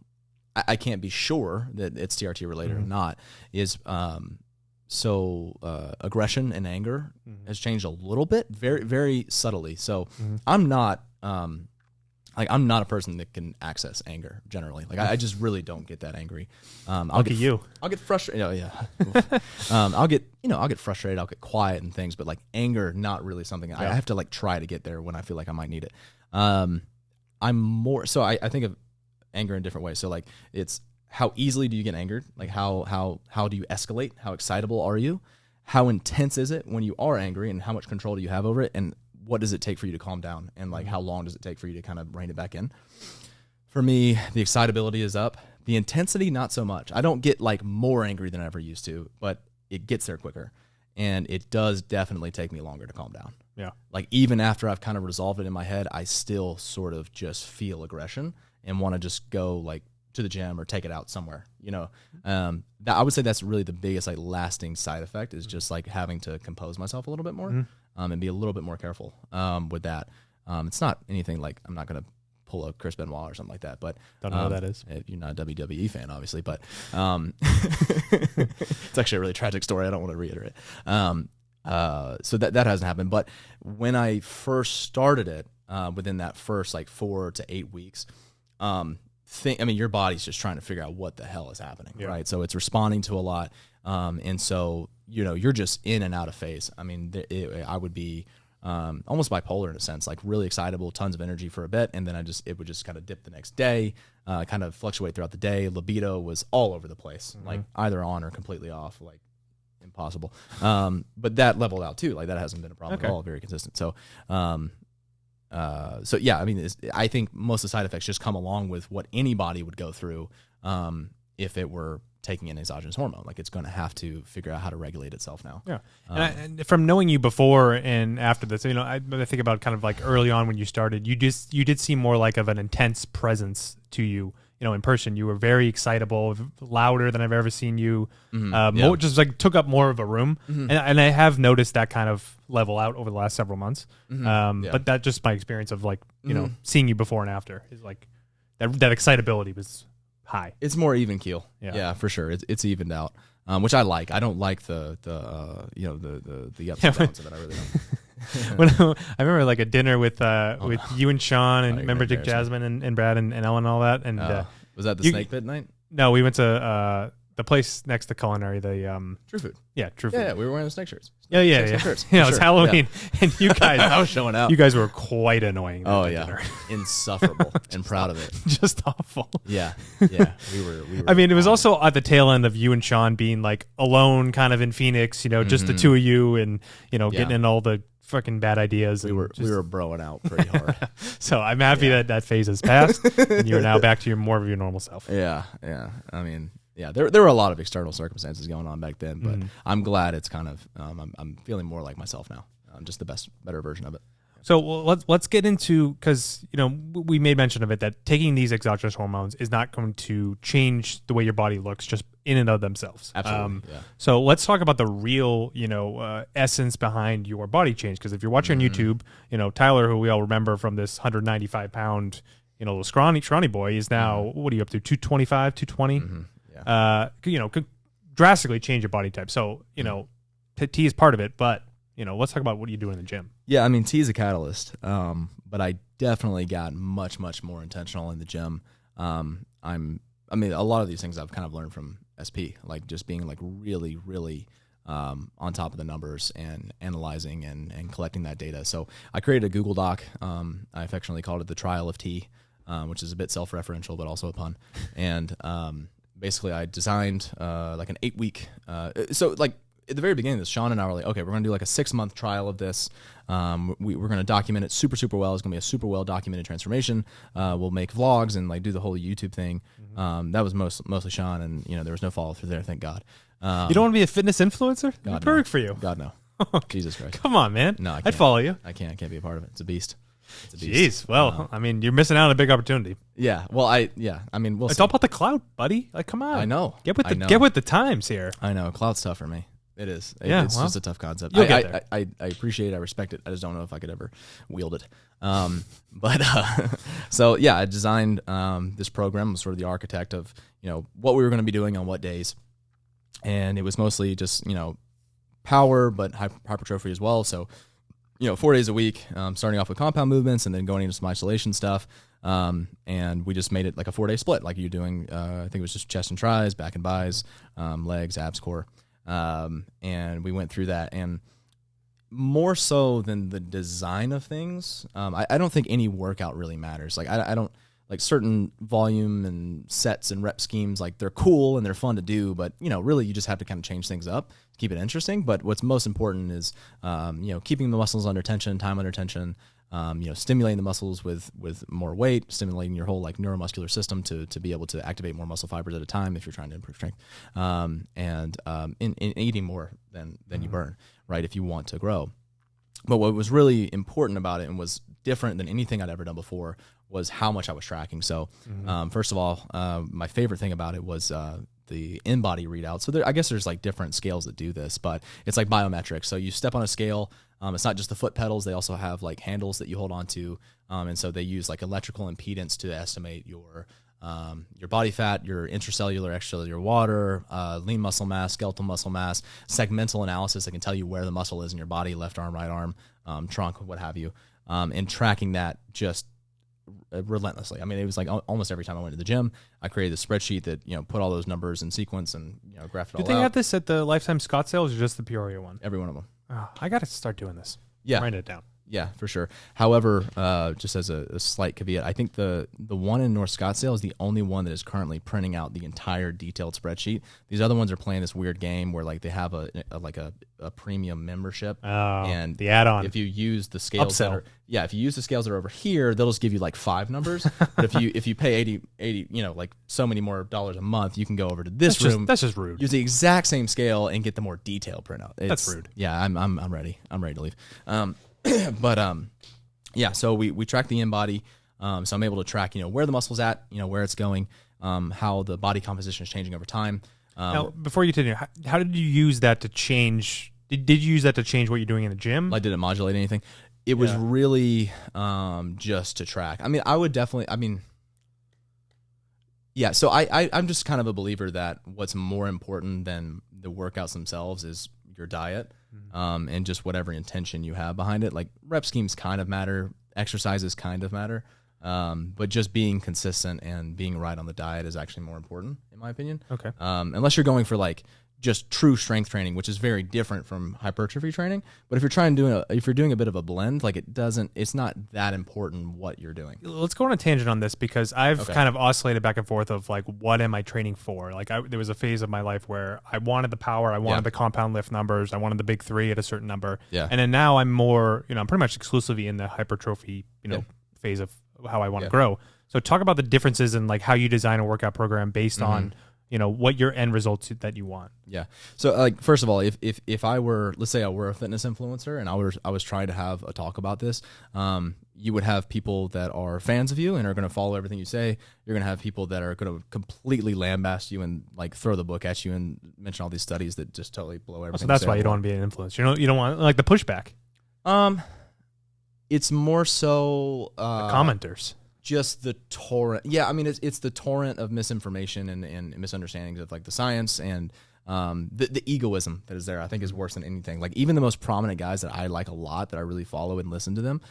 I can't be sure that it's TRT related or not, is aggression and anger has changed a little bit, very, very subtly. So I'm not a person that can access anger generally. Like I just really don't get that angry. I'll get frustrated. I'll get frustrated. I'll get quiet and things, but like anger, not really something. I have to like try to get there when I feel like I might need it. I'm more, so I think of anger in different ways. So like it's how easily do you get angered? Like how do you escalate? How excitable are you? How intense is it when you are angry, and how much control do you have over it? And what does it take for you to calm down? And like, how long does it take for you to kind of rein it back in? For me, the excitability is up. The intensity, not so much. I don't get like more angry than I ever used to, but it gets there quicker. And it does definitely take me longer to calm down. Yeah. Like even after I've kind of resolved it in my head, I still sort of just feel aggression and want to just go like to the gym or take it out somewhere, I would say that's really the biggest like lasting side effect is just like having to compose myself a little bit more. And be a little bit more careful with that. It's not anything like I'm not going to pull a Chris Benoit or something like that. But don't know what that is. You're not a WWE fan, obviously. But it's actually a really tragic story. I don't want to reiterate. So that hasn't happened. But when I first started it, within that first like 4 to 8 weeks, your body's just trying to figure out what the hell is happening, right? So it's responding to a lot. And so, you're just in and out of phase. I mean, I would be almost bipolar in a sense, like really excitable, tons of energy for a bit. And then it would just kind of dip the next day, kind of fluctuate throughout the day. Libido was all over the place, like either on or completely off, like impossible. But that leveled out too. Like that hasn't been a problem at all, very consistent. So, yeah, I mean, I think most of the side effects just come along with what anybody would go through if it were taking an exogenous hormone. Like it's going to have to figure out how to regulate itself now. Yeah. And from knowing you before and after this, I think about kind of like early on when you started, you did seem more like of an intense presence to you. In person, you were very excitable, louder than I've ever seen you. More, just like took up more of a room, and I have noticed that kind of level out over the last several months. But that's just my experience of like seeing you before and after is like that excitability was high. It's more even keel. Yeah, for sure. It's evened out, which I like. I don't like the ups and downs of it. I really don't. I remember like a dinner with you and Sean and remember Dick Jasmine and Brad and Ellen and all that. And was that the snake pit night? No, we went to the place next to Culinary, the True Food. Yeah, True Food. Yeah, we were wearing the snake shirts. Yeah. Shirts, Yeah, it was sure. Halloween, and you guys, I was showing out. You guys were quite annoying. Oh at yeah, insufferable, and proud of it. Just awful. Yeah, we were. I mean, it was also at the tail end of you and Sean being like alone, kind of in Phoenix. Just the two of you, and getting in all the fucking bad ideas. We were broing out pretty hard. So I'm happy that phase has passed, and you're now back to more of your normal self. Yeah. I mean, yeah, there were a lot of external circumstances going on back then, but I'm glad it's kind of I'm feeling more like myself now. Just the better version of it. So let's get into, because we made mention of it, that taking these exogenous hormones is not going to change the way your body looks just in and of themselves. Absolutely. So let's talk about the real essence behind your body change. Because if you're watching on YouTube, Tyler, who we all remember from this 195 pound little scrawny boy, is now what are you up to, 225, 220? Could drastically change your body type. So T is part of it, but let's talk about what you do in the gym. Yeah, I mean, T is a catalyst, but I definitely got much more intentional in the gym. A lot of these things I've kind of learned from SP, like just being like really on top of the numbers and analyzing and collecting that data. So I created a Google Doc. I affectionately called it the Trial of T, which is a bit self-referential, but also a pun. And basically, I designed like an 8-week. So like at the very beginning of this, Sean and I were like, okay, we're going to do like a 6-month trial of this. We're going to document it super well. It's going to be a super well documented transformation. We'll make vlogs and like do the whole YouTube thing. That was mostly Sean, and there was no follow through there, thank God. You don't want to be a fitness influencer? That'd be perfect for you. God no. Jesus Christ. Come on, man. No, I can't. I'd follow you. I can't be a part of it. It's a beast. Jeez. Well, you're missing out on a big opportunity. Yeah. Well, we'll it's see. all about the cloud, buddy. Like, come on. I know. Get with the times here. I know. Cloud's tough for me. It is. It's just a tough concept. You'll get there. I appreciate it. I respect it. I just don't know if I could ever wield it. So yeah, I designed this program. I was sort of the architect of what we were going to be doing on what days, and it was mostly just power, but hypertrophy as well. So 4 days a week, starting off with compound movements and then going into some isolation stuff. And we just made it like a 4-day split, like you're doing. I think it was just chest and tris, back and bis, legs, abs, core. And we went through that, and more so than the design of things, I don't think any workout really matters. Like I don't like certain volume and sets and rep schemes, like they're cool and they're fun to do, but really you just have to kind of change things up to keep it interesting. But what's most important is keeping the muscles under tension, time under tension, stimulating the muscles with more weight, stimulating your whole like neuromuscular system to be able to activate more muscle fibers at a time if you're trying to improve strength, and in eating more than you burn, right, if you want to grow. But what was really important about it and was different than anything I'd ever done before was how much I was tracking. So first of all, my favorite thing about it was the in-body readout. So I guess there's like different scales that do this, but it's like biometrics. So you step on a scale. It's not just the foot pedals. They also have like handles that you hold on to. And so they use like electrical impedance to estimate your body fat, your intracellular, extracellular water, lean muscle mass, skeletal muscle mass, segmental analysis that can tell you where the muscle is in your body, left arm, right arm, trunk, what have you, and tracking that just relentlessly. I mean, it was like almost every time I went to the gym, I created a spreadsheet that put all those numbers in sequence and graphed it all out. Do they have this at the Lifetime Scottsdale, or just the Peoria one? Every one of them. Oh, I got to start doing this. Yeah, write it down. Yeah, for sure. However, just as a slight caveat, I think the one in North Scottsdale is the only one that is currently printing out the entire detailed spreadsheet. These other ones are playing this weird game where like they have a premium membership. Oh, and the add-on. If you use the scales Upsell. if you use the scales that are over here, they'll just give you like 5 numbers. But if you pay 80, like so many more dollars a month, you can go over to this room. That's just rude. Use the exact same scale and get the more detailed printout. That's rude. Yeah, I'm ready. I'm ready to leave. But yeah, so we track the in-body, so I'm able to track where the muscle's at, where it's going, how the body composition is changing over time. Now, before you continue, how did you use that to change? Did you use that to change what you're doing in the gym? Like, did it modulate anything? It was really just to track. I mean, I would definitely. I mean, yeah. So I'm just kind of a believer that what's more important than the workouts themselves is your diet. And just whatever intention you have behind it. Like rep schemes kind of matter, exercises kind of matter, but just being consistent and being right on the diet is actually more important, in my opinion. Okay. Unless you're going for like just true strength training, which is very different from hypertrophy training. But if you're doing a bit of a blend, like it's not that important what you're doing. Let's go on a tangent on this because I've kind of oscillated back and forth of like, what am I training for? Like there was a phase of my life where I wanted the power, I wanted the compound lift numbers, I wanted the big 3 at a certain number. Yeah. And then now I'm more, I'm pretty much exclusively in the hypertrophy, phase of how I want to grow. So talk about the differences in like how you design a workout program based on what your end results that you want. Yeah. So like, first of all, if I were, let's say I were a fitness influencer and I was trying to have a talk about this, you would have people that are fans of you and are going to follow everything you say. You're going to have people that are going to completely lambast you and like throw the book at you and mention all these studies that just totally blow everything. So that's why you don't want to be an influencer. You don't want like the pushback. It's more so the commenters. Just the torrent. Yeah, I mean, it's the torrent of misinformation and misunderstandings of like the science and the egoism that is there. I think is worse than anything. Like even the most prominent guys that I like a lot, that I really follow and listen to them,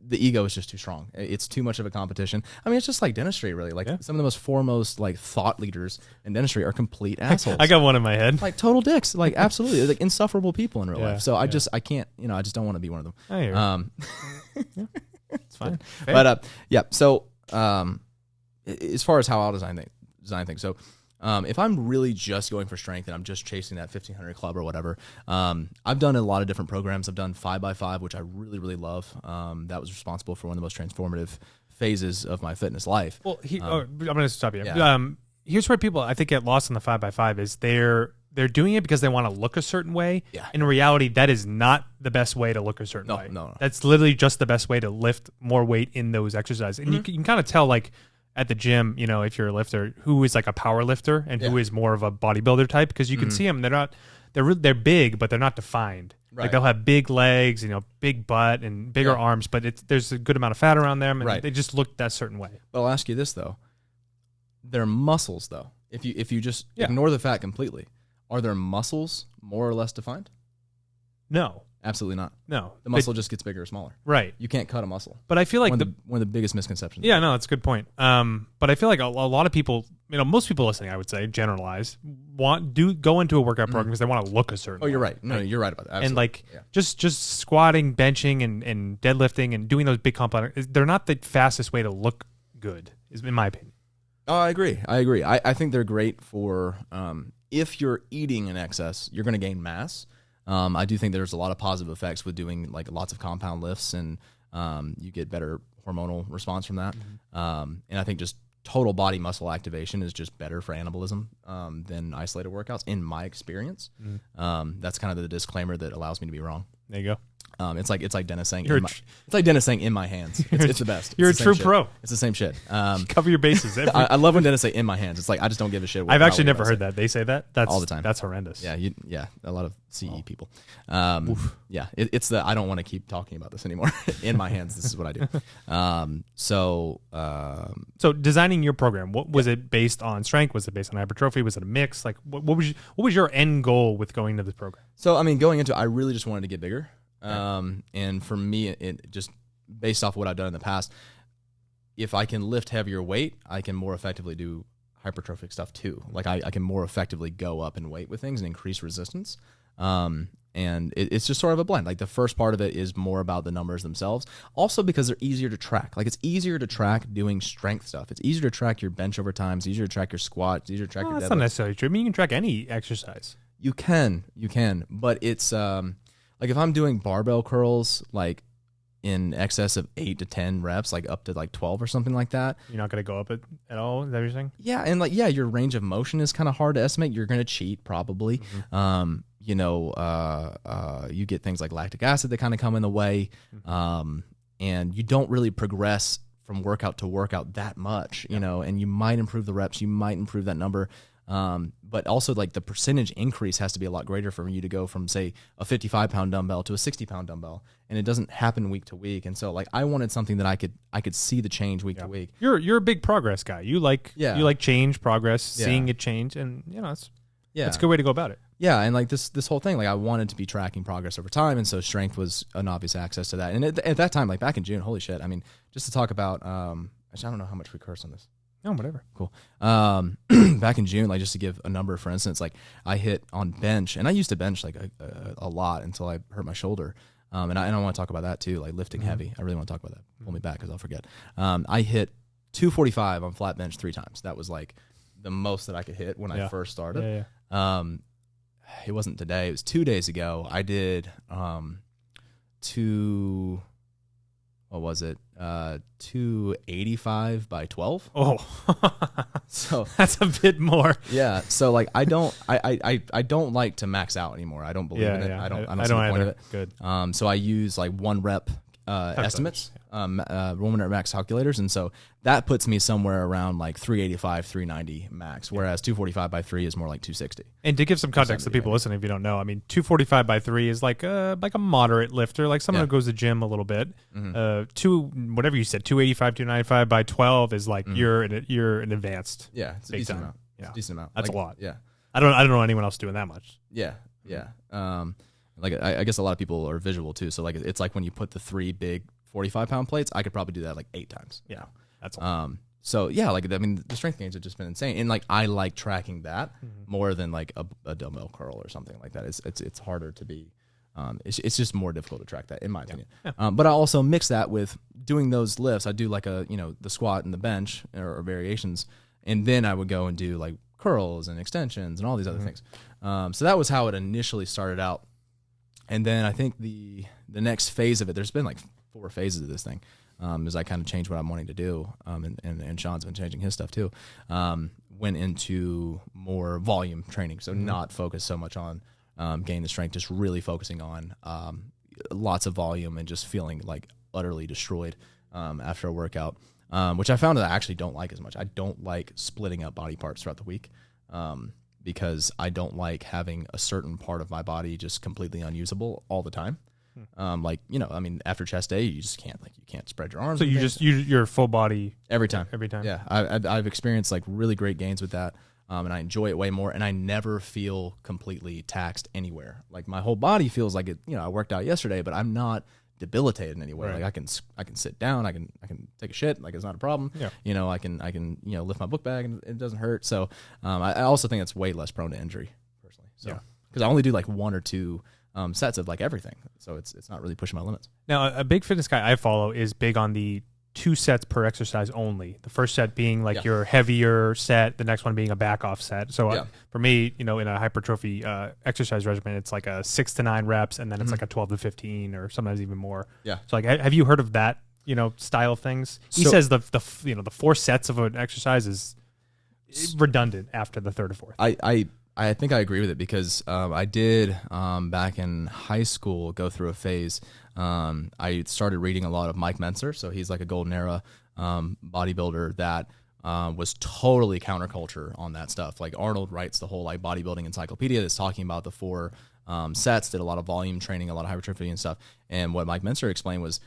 the ego is just too strong. It's too much of a competition. I mean, it's just like dentistry, really. Like some of the most foremost like thought leaders in dentistry are complete assholes. I got one in my head. Like total dicks. Like absolutely, like insufferable people in real life. So I can't. I just don't want to be one of them. I hear you. It's fine. But so as far as how I'll design things, so if I'm really just going for strength and I'm just chasing that 1500 club or whatever, I've done a lot of different programs. I've done 5x5, which I really, really love. That was responsible for one of the most transformative phases of my fitness life. Well, I'm going to stop you. Yeah. Here's where people, I think, get lost on the 5x5 is they're doing it because they want to look a certain way. Yeah. In reality, that is not the best way to look a certain way. No. That's literally just the best way to lift more weight in those exercises. And you can kind of tell, like, at the gym, if you're a lifter, who is like a power lifter and who is more of a bodybuilder type, because you can see them. They're big, but they're not defined. Right. Like they'll have big legs, big butt and bigger arms, but there's a good amount of fat around them, and they just look that certain way. But I'll ask you this though: their muscles, though, if you just ignore the fat completely, are their muscles more or less defined? No. Absolutely not. No. The muscle just gets bigger or smaller. Right. You can't cut a muscle. But I feel like one of the biggest misconceptions. Yeah, no, that's a good point. But I feel like a lot of people, most people listening, I would say, generalize, go into a workout program because they want to look a certain way. You're right. No, you're right about that. Absolutely. And like just squatting, benching, and deadlifting and doing those big compound, they're not the fastest way to look good, is in my opinion. Oh, I agree. I think they're great for if you're eating in excess, you're going to gain mass. I do think there's a lot of positive effects with doing like lots of compound lifts, and you get better hormonal response from that. And I think just total body muscle activation is just better for anabolism than isolated workouts, in my experience. That's kind of the disclaimer that allows me to be wrong. There you go. It's like Dennis saying in my hands. It's the best. You're a true pro. It's the same shit. Cover your bases. I love when Dennis say in my hands. It's like I just don't give a shit. I've actually never heard that. They say that. That's all the time. That's horrendous. Yeah. A lot of CE people. It's the I don't want to keep talking about this anymore. In my hands. This is what I do. So designing your program, what was it based on? Strength? Was it based on hypertrophy? Was it a mix? Like what was your end goal with going to this program? So I mean, going into it, I really just wanted to get bigger. And for me, it just based off what I've done in the past, if I can lift heavier weight, I can more effectively do hypertrophic stuff too. Like I can more effectively go up in weight with things and increase resistance. And it's just sort of a blend. Like the first part of it is more about the numbers themselves. Also because they're easier to track. Like it's easier to track doing strength stuff. It's easier to track your bench over time. It's easier to track your squat. It's easier to track your deadlift. That's not necessarily true. I mean, you can track any exercise. You can, but it's, like if I'm doing barbell curls, like in excess of 8 to 10 reps, like up to like 12 or something like that. You're not going to go up at all? Is that what you're saying? Yeah. And like, your range of motion is kind of hard to estimate. You're going to cheat probably. You get things like lactic acid that kind of come in the way. And you don't really progress from workout to workout that much, and you might improve the reps. You might improve that number. But also like the percentage increase has to be a lot greater for you to go from say a 55-pound dumbbell to a 60-pound dumbbell, and it doesn't happen week to week. And so like I wanted something that I could see the change week to week. You're a big progress guy. You like change, progress, seeing it change, and it's a good way to go about it. Yeah, and like this whole thing, like I wanted to be tracking progress over time, and so strength was an obvious access to that. And at that time, like back in June, holy shit! I mean, just to talk about, I don't know how much we curse on this. Oh, whatever. Cool. Back in June, like just to give a number, for instance, like I hit on bench, and I used to bench like a lot until I hurt my shoulder. And I want to talk about that too, like lifting heavy. I really want to talk about that. Pull me back because I'll forget. I hit 245 on flat bench 3 times. That was like the most that I could hit when I first started. It wasn't today. It was 2 days ago. I did what was it? 285 by 12. Oh, so that's a bit more. Yeah. So like I don't like to max out anymore. I don't believe in it. I don't see the point of it. Good. So I use like 1 rep estimates, Roman max calculators, and so that puts me somewhere around like 385, 390 max, whereas 245 by 3 is more like 260. And to give some context to people listening, if you don't know, I mean, 245 by 3 is like a moderate lifter, like someone who goes to the gym a little bit. Whatever you said, 285, 295 by 12 is like you're an advanced. Yeah, it's a decent amount. Yeah, it's a decent amount. That's like, a lot. Yeah, I don't know anyone else doing that much. Yeah. Like I guess a lot of people are visual too. So like it's like when you put the 3 big 45-pound plates, I could probably do that like 8 times. Yeah, that's a lot. So yeah, like I mean, the strength gains have just been insane, and like I like tracking that more than like a dumbbell curl or something like that. It's harder to be. It's just more difficult to track that, in my opinion. Yeah. But I also mix that with doing those lifts. I do like the squat and the bench or variations, and then I would go and do like curls and extensions and all these other things. So that was how it initially started out. And then I think the next phase of it, there's been like 4 phases of this thing, as I kind of changed what I'm wanting to do, and Sean's been changing his stuff too. Went into more volume training, so not focus so much on gain the strength, just really focusing on lots of volume and just feeling like utterly destroyed after a workout, which I found that I actually don't like as much. I don't like splitting up body parts throughout the week. Because I don't like having a certain part of my body just completely unusable all the time. Like, I mean, after chest day, you just can't, you can't spread your arms. So you just use your full body every time. Yeah. I've experienced like really great gains with that. And I enjoy it way more, and I never feel completely taxed anywhere. Like my whole body feels like it, I worked out yesterday, but I'm not debilitated in any way. Right. Like I can sit down, I can take a shit, like it's not a problem. Yeah. I can lift my book bag and it doesn't hurt. So I also think it's way less prone to injury personally. So because I only do like 1 or 2 sets of like everything, so it's not really pushing my limits. Now a big fitness guy I follow is big on the 2 sets per exercise only. The first set being like your heavier set, the next one being a back off set. So for me, in a hypertrophy exercise regimen, it's like a 6 to 9 reps, and then it's like a 12 to 15, or sometimes even more. Yeah. So like, have you heard of that, style of things? He says the 4 sets of an exercise is redundant after the 3rd or 4th. I think I agree with it because I did back in high school go through a phase. I started reading a lot of Mike Mentzer, so he's like a golden era bodybuilder that was totally counterculture on that stuff. Like Arnold writes the whole like bodybuilding encyclopedia that's talking about the 4 sets, did a lot of volume training, a lot of hypertrophy and stuff. And what Mike Mentzer explained was,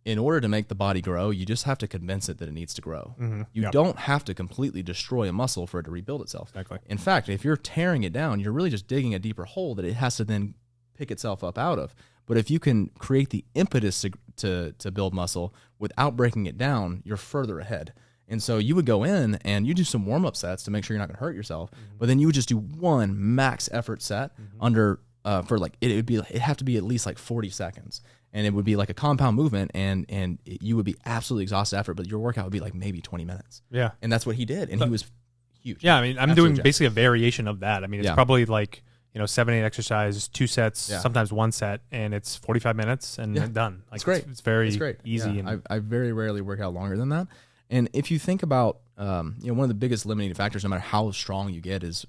in order to make the body grow, you just have to convince it that it needs to grow. You don't have to completely destroy a muscle for it to rebuild itself. Exactly. In fact, if you're tearing it down, you're really just digging a deeper hole that it has to then pick itself up out of. But if you can create the impetus to build muscle without breaking it down, you're further ahead. And so you would go in and you do some warm-up sets to make sure you're not going to hurt yourself. But then you would just do 1 max effort set under for like it'd have to be at least like 40 seconds. And it would be like a compound movement, and you would be absolutely exhausted after it, but your workout would be like maybe 20 minutes. Yeah. And that's what he did, and he was huge. Yeah, I mean, I'm doing basically a variation of that. I mean, it's probably like, 7, 8 exercises, 2 sets, sometimes 1 set, and it's 45 minutes and done. Like, it's great. It's very easy. Yeah. And I very rarely work out longer than that. And if you think about, one of the biggest limiting factors, no matter how strong you get, is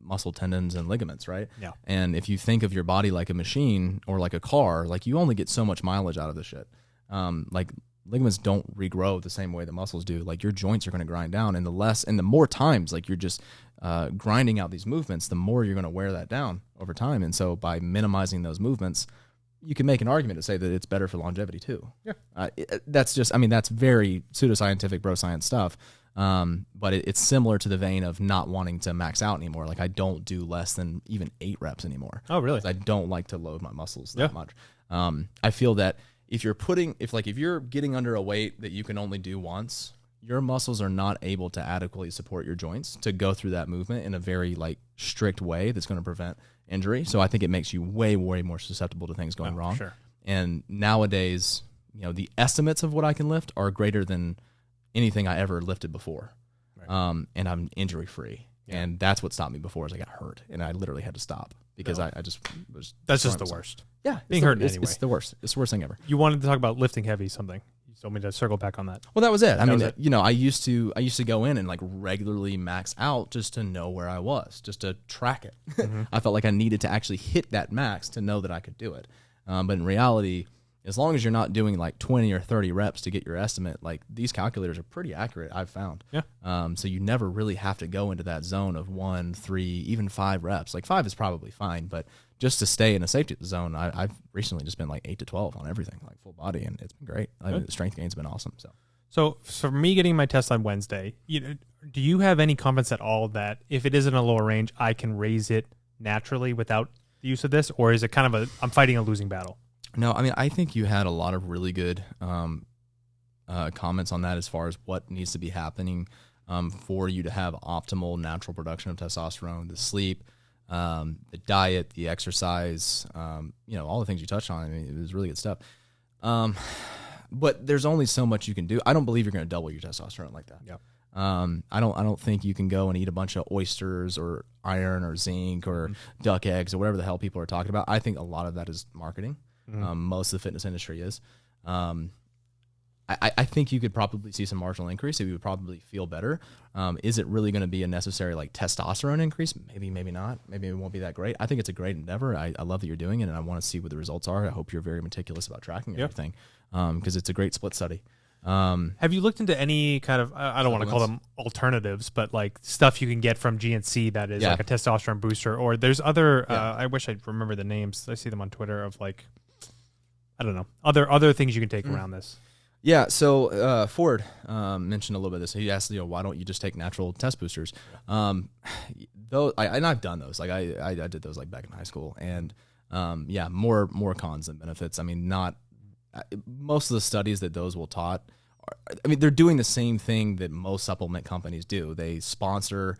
muscle tendons and ligaments, right? Yeah. And if you think of your body like a machine or like a car, like you only get so much mileage out of this shit. Like ligaments don't regrow the same way the muscles do. Like your joints are going to grind down, and the more times like you're just grinding out these movements, the more you're going to wear that down over time. And so by minimizing those movements, you can make an argument to say that it's better for longevity too. Yeah. That's very pseudoscientific bro science stuff. But it's similar to the vein of not wanting to max out anymore. Like I don't do less than even 8 reps anymore. Oh, really? I don't like to load my muscles that much. I feel that if you're getting under a weight that you can only do once, your muscles are not able to adequately support your joints to go through that movement in a very like strict way that's going to prevent injury. So I think it makes you way, way more susceptible to things going wrong. Sure. And nowadays, you know, the estimates of what I can lift are greater than anything I ever lifted before. Right. And I'm injury free. Yeah. And that's what stopped me before is I got hurt and I literally had to stop because I just was. That's just the worst. Yeah. Being hurt anyway. It's the worst. It's the worst thing ever. You wanted to talk about lifting heavy something. You told me to circle back on that. Well, that was it. I mean, you know, I used to go in and like regularly max out just to know where I was, just to track it. Mm-hmm. I felt like I needed to actually hit that max to know that I could do it. But in reality, as long as you're not doing like 20 or 30 reps to get your estimate, like these calculators are pretty accurate, I've found. Yeah. So you never really have to go into that zone of 1, 3, even 5 reps. Like 5 is probably fine, but just to stay in a safety zone, I've recently just been like 8 to 12 on everything, like full body, and it's been great. I mean, the strength gain's been awesome. So for me getting my test on Wednesday, do you have any confidence at all that if it is in a lower range, I can raise it naturally without the use of this, or is it kind of I'm fighting a losing battle? No, I mean, I think you had a lot of really good comments on that as far as what needs to be happening for you to have optimal natural production of testosterone, the sleep, the diet, the exercise, you know, all the things you touched on. I mean, it was really good stuff. But there's only so much you can do. I don't believe you're going to double your testosterone like that. Yep. I don't think you can go and eat a bunch of oysters or iron or zinc or duck eggs or whatever the hell people are talking about. I think a lot of that is marketing. Most of the fitness industry is. I think you could probably see some marginal increase. So you would probably feel better. Is it really going to be a necessary like testosterone increase? Maybe, maybe not. Maybe it won't be that great. I think it's a great endeavor. I love that you're doing it, and I want to see what the results are. I hope you're very meticulous about tracking everything because it's a great split study. Have you looked into any kind of, I don't want to call them alternatives, but like stuff you can get from GNC that is like a testosterone booster, or there's other, I wish I'd remember the names. I see them on Twitter of like, I don't know, other things you can take around this. Yeah, so Ford mentioned a little bit of this. He asked, why don't you just take natural test boosters? Though, and I've done those. Like I did those like back in high school, and more cons than benefits. I mean, most of the studies that those will taught, they're doing the same thing that most supplement companies do. They sponsor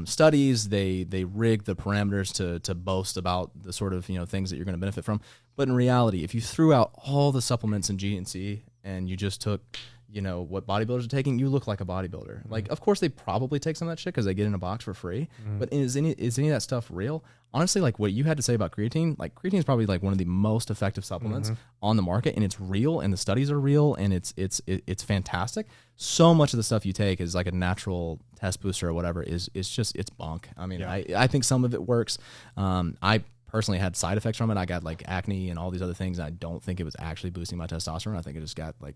studies. They rig the parameters to boast about the sort of things that you're going to benefit from. But in reality, if you threw out all the supplements in GNC and you just took what bodybuilders are taking, you look like a bodybuilder. Mm-hmm. Like, of course, they probably take some of that shit because they get in a box for free. Mm-hmm. But is any of that stuff real? Honestly, like what you had to say about creatine, like creatine is probably like one of the most effective supplements on the market, and it's real, and the studies are real, and it's fantastic. So much of the stuff you take is like a natural test booster or whatever it's bunk. I mean, I think some of it works. I personally had side effects from it. I got like acne and all these other things, and I don't think it was actually boosting my testosterone. I think it just got like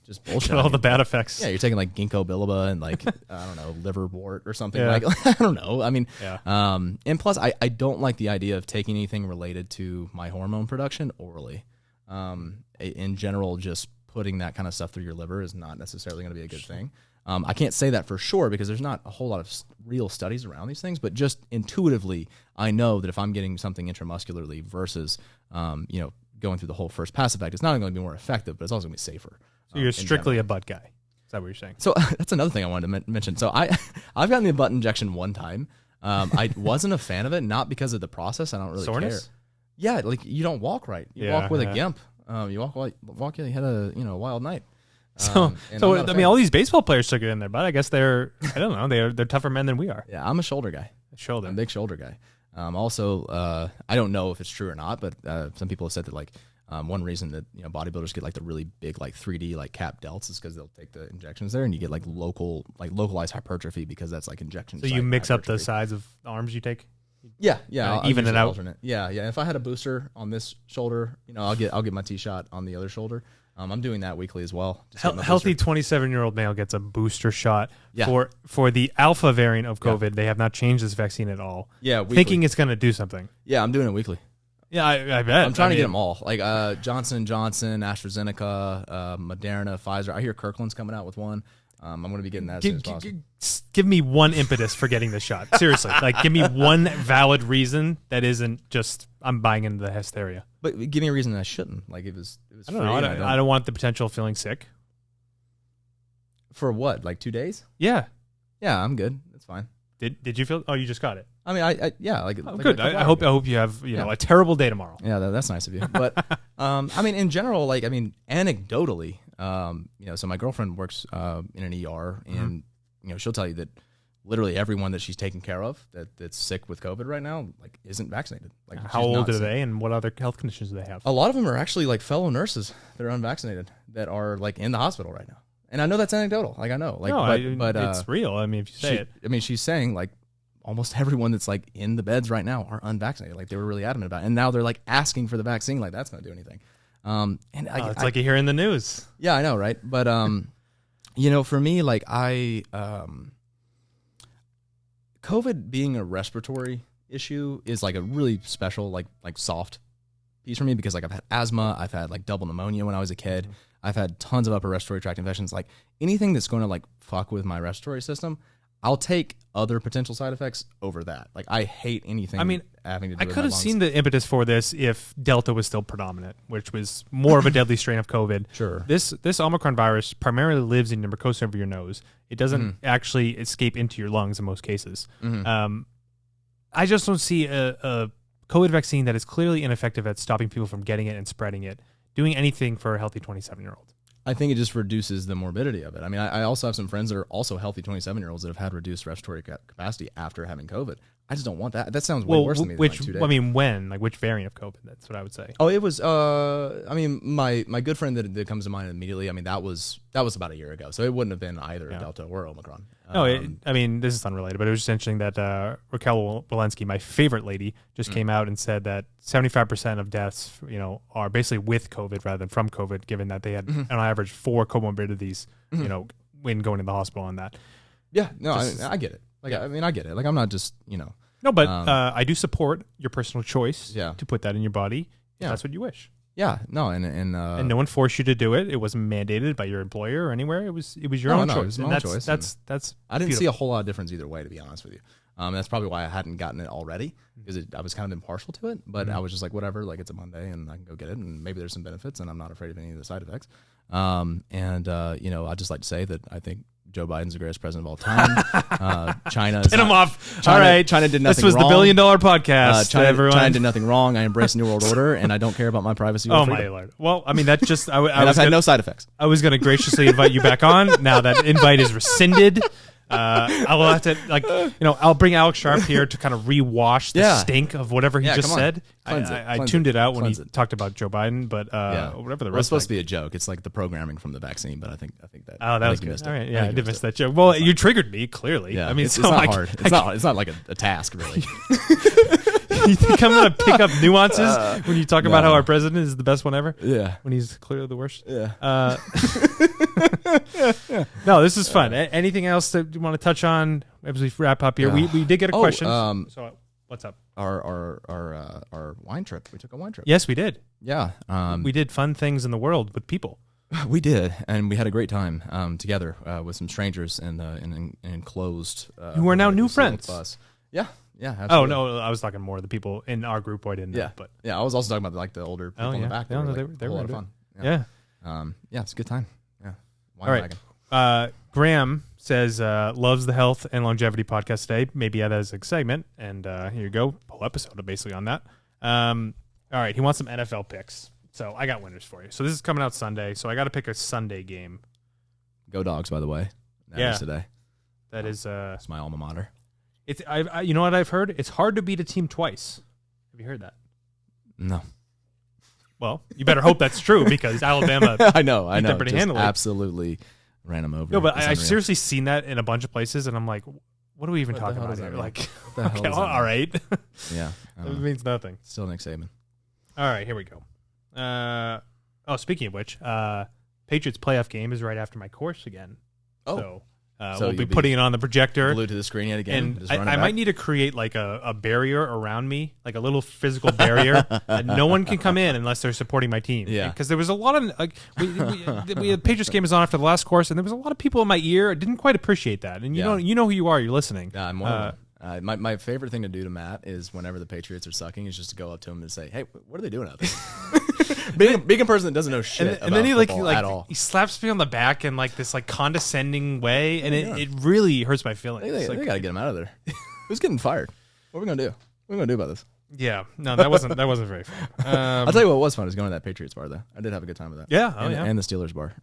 just bullshit. All the bad effects. Yeah, you're taking like ginkgo biloba and like I don't know, liverwort or something. Like I don't know. I mean, and plus I don't like the idea of taking anything related to my hormone production orally. In general, just putting that kind of stuff through your liver is not necessarily going to be a good thing. I can't say that for sure because there's not a whole lot of real studies around these things, but just intuitively, I know that if I'm getting something intramuscularly versus, going through the whole first pass effect, it's not only going to be more effective, but it's also going to be safer. So you're strictly a butt guy. Is that what you're saying? So that's another thing I wanted to mention. So I've gotten the butt injection one time. I wasn't a fan of it, not because of the process. I don't really care. Yeah, like you don't walk right. You walk with a gimp. You walk like you had a wild night. So I mean, all these baseball players took it in there, but I guess they're they're tougher men than we are. Yeah, I'm a shoulder guy. I'm a big shoulder guy. Also, I don't know if it's true or not, but some people have said that like one reason that bodybuilders get like the really big like 3D like cap delts is because they'll take the injections there, and you get like localized hypertrophy because that's like injection. So you mix up the size of arms you take. Yeah, even it out. Alternate. Yeah. If I had a booster on this shoulder, I'll get my T-shot on the other shoulder. I'm doing that weekly as well. Healthy 27-year-old male gets a booster shot for the alpha variant of COVID. Yeah. They have not changed this vaccine at all. Yeah, weekly. Thinking it's going to do something. Yeah, I'm doing it weekly. Yeah, I bet. I'm trying to get them all. Like Johnson & Johnson, AstraZeneca, Moderna, Pfizer. I hear Kirkland's coming out with one. I'm going to be getting that as soon as possible. Give me one impetus for getting the shot. Seriously. Like, give me one valid reason that isn't just I'm buying into the hysteria. But give me a reason I shouldn't. Like, it was I don't know. I don't want the potential of feeling sick. For what? Like 2 days? Yeah. Yeah, I'm good. That's fine. Did you feel? Oh, you just got it. I mean, yeah, like good. I hope you have a terrible day tomorrow. Yeah, that's nice of you. But I mean, in general, like anecdotally, so my girlfriend works in an ER, and she'll tell you that literally everyone that she's taking care of that's sick with COVID right now, like, isn't vaccinated. Like, how old are they, and what other health conditions do they have? A lot of them are actually like fellow nurses that are unvaccinated that are like in the hospital right now. And I know that's anecdotal. Like, I know, like, no, but it's real. I mean, if you say it, I mean, she's saying like almost everyone that's like in the beds right now are unvaccinated. Like, they were really adamant about it, and now they're like asking for the vaccine. Like, that's not do anything. And it's like you hear in the news. Yeah, I know, right? But for me, like COVID being a respiratory issue is like a really special, like soft piece for me, because like I've had asthma, I've had like double pneumonia when I was a kid. Mm-hmm. I've had tons of upper respiratory tract infections. Like, anything that's going to like fuck with my respiratory system, I'll take other potential side effects over that. Like, I hate anything having to do with my lungs. I could have seen the impetus for this if Delta was still predominant, which was more of a deadly strain of COVID. Sure. This Omicron virus primarily lives in your mucosa over your nose. It doesn't actually escape into your lungs in most cases. Mm-hmm. I just don't see a COVID vaccine that is clearly ineffective at stopping people from getting it and spreading it doing anything for a healthy 27-year-old. I think it just reduces the morbidity of it. I mean, I also have some friends that are also healthy 27-year-olds that have had reduced respiratory capacity after having COVID. I just don't want that. That sounds way worse than me. Than like 2 days. I mean, when? Like, which variant of COVID? That's what I would say. Oh, it was. I mean, my good friend that comes to mind immediately. I mean, that was about a year ago, so it wouldn't have been either Delta or Omicron. No, I mean, this is unrelated, but it was just interesting that Raquel Walensky, my favorite lady, just came out and said that 75% of deaths, are basically with COVID rather than from COVID, given that they had on average 4 comorbidities, when going to the hospital on that. Yeah, no, I get it. Like, I mean, I get it. Like, I'm not just, No, but I do support your personal choice to put that in your body if that's what you wish. Yeah, no, and no one forced you to do it. It wasn't mandated by your employer or anywhere. It was your own choice. It was my own choice. That's I didn't see a whole lot of difference either way, to be honest with you. That's probably why I hadn't gotten it already, because I was kind of impartial to it. But I was just like, whatever, like, it's a Monday and I can go get it, and maybe there's some benefits, and I'm not afraid of any of the side effects. I'd just like to say that I think Joe Biden's the greatest president of all time. China. Get him off. China, all right. China did nothing wrong. This was the $1 billion podcast. China did nothing wrong. I embrace New World Order, and I don't care about my privacy. Oh, my Lord. Well, I mean, that's just... I've had no side effects. I was going to graciously invite you back on. Now that invite is rescinded. I will have to, I'll bring Alex Sharp here to kind of rewash the stink of whatever he just said. I tuned it out when he talked about Joe Biden, but whatever the rest. It's supposed to be a joke. It's like the programming from the vaccine, but I think that. Oh, that was good. All right, yeah, I did miss that joke. Well, you triggered me clearly. Yeah, I mean, it's not hard. It's not like a task, really. You think I'm going to pick up nuances when you talk about how our president is the best one ever? Yeah. When he's clearly the worst? Yeah. No, this is fun. Anything else that you want to touch on as we wrap up here? We did get a question. So what's up? Our wine trip. We took a wine trip. Yes, we did. Yeah. We did fun things in the world with people. We did, and we had a great time together with some strangers in an enclosed. Who are now new friends. Bus. Yeah. Yeah, absolutely. Oh, no, I was talking more of the people in our group who I didn't know. But I was also talking about like the older people in the back. They were a lot of fun. Yeah. It's a good time. Yeah. Wine all right. Wagon. Graham says loves the health and longevity podcast today. Maybe add that as a segment. And here you go. Whole episode basically on that. All right. He wants some NFL picks. So I got winners for you. So this is coming out Sunday. So I got to pick a Sunday game. Go Dogs, by the way. That is today. That is. It's my alma mater. It's you know what I've heard? It's hard to beat a team twice. Have you heard that? No. Well, you better hope that's true, because Alabama. I know. Pretty handily. Absolutely ran them over. No, but I've seriously seen that in a bunch of places, and I'm like, what are we even talking about here? Like, okay, all right. Yeah, it means nothing. Still Nick Saban. All right, here we go. Speaking of which, Patriots playoff game is right after my course again. Oh. So we'll be putting it on the projector. Glued to the screen yet again. And I might need to create like a barrier around me, like a little physical barrier that no one can come in unless they're supporting my team. Yeah. Because there was a lot of we had Patriots game is on after the last course, and there was a lot of people in my ear. I didn't quite appreciate that. And you know who you are. You're listening. Yeah, I'm one. My favorite thing to do to Matt is whenever the Patriots are sucking is just to go up to him and say, "Hey, what are they doing out there?" being a person that doesn't know shit and then he like at all. he slaps me on the back in like this like condescending way, and it really hurts my feelings. They got to get him out of there. Who's getting fired? What are we gonna do? What are we gonna do about this? Yeah, no, that wasn't very fun. I'll tell you what was fun is going to that Patriots bar though. I did have a good time with that. Yeah, and the Steelers bar.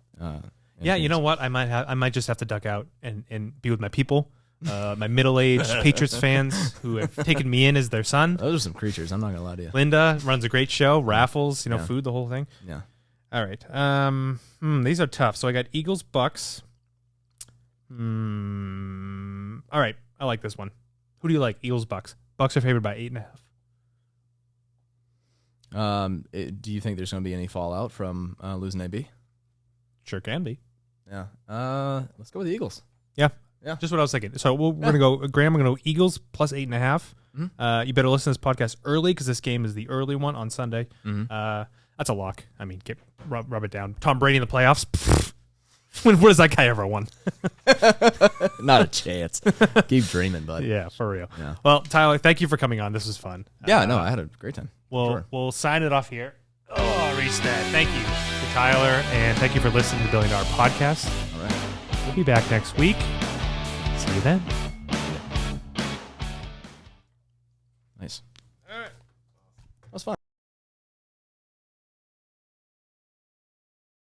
Yeah, you know what? I might just have to duck out and be with my people, my middle-aged Patriots fans who have taken me in as their son. Those are some creatures. I'm not gonna lie to you. Linda runs a great show, raffles, food, the whole thing. Yeah. All right. These are tough. So I got Eagles, Bucks. All right. I like this one. Who do you like? Eagles, Bucks. Bucks are favored by 8.5. Do you think there's going to be any fallout from losing AB? Sure can be. Yeah. Let's go with the Eagles. Yeah. Yeah. Just what I was thinking. So we're going to go, Graham, we're going to go Eagles plus 8.5. Mm-hmm. You better listen to this podcast early because this game is the early one on Sunday. Mm-hmm. That's a lock. I mean, rub it down. Tom Brady in the playoffs. When has that guy ever won? Not a chance. Keep dreaming, bud. Yeah, for real. Yeah. Well, Tyler, thank you for coming on. This was fun. Yeah, no, I had a great time. We'll sign it off here. Oh, reset. Thank you to Tyler, and thank you for listening to the Billion Dollar Podcast. All right. We'll be back next week. See you then. Nice. All right. That was fun.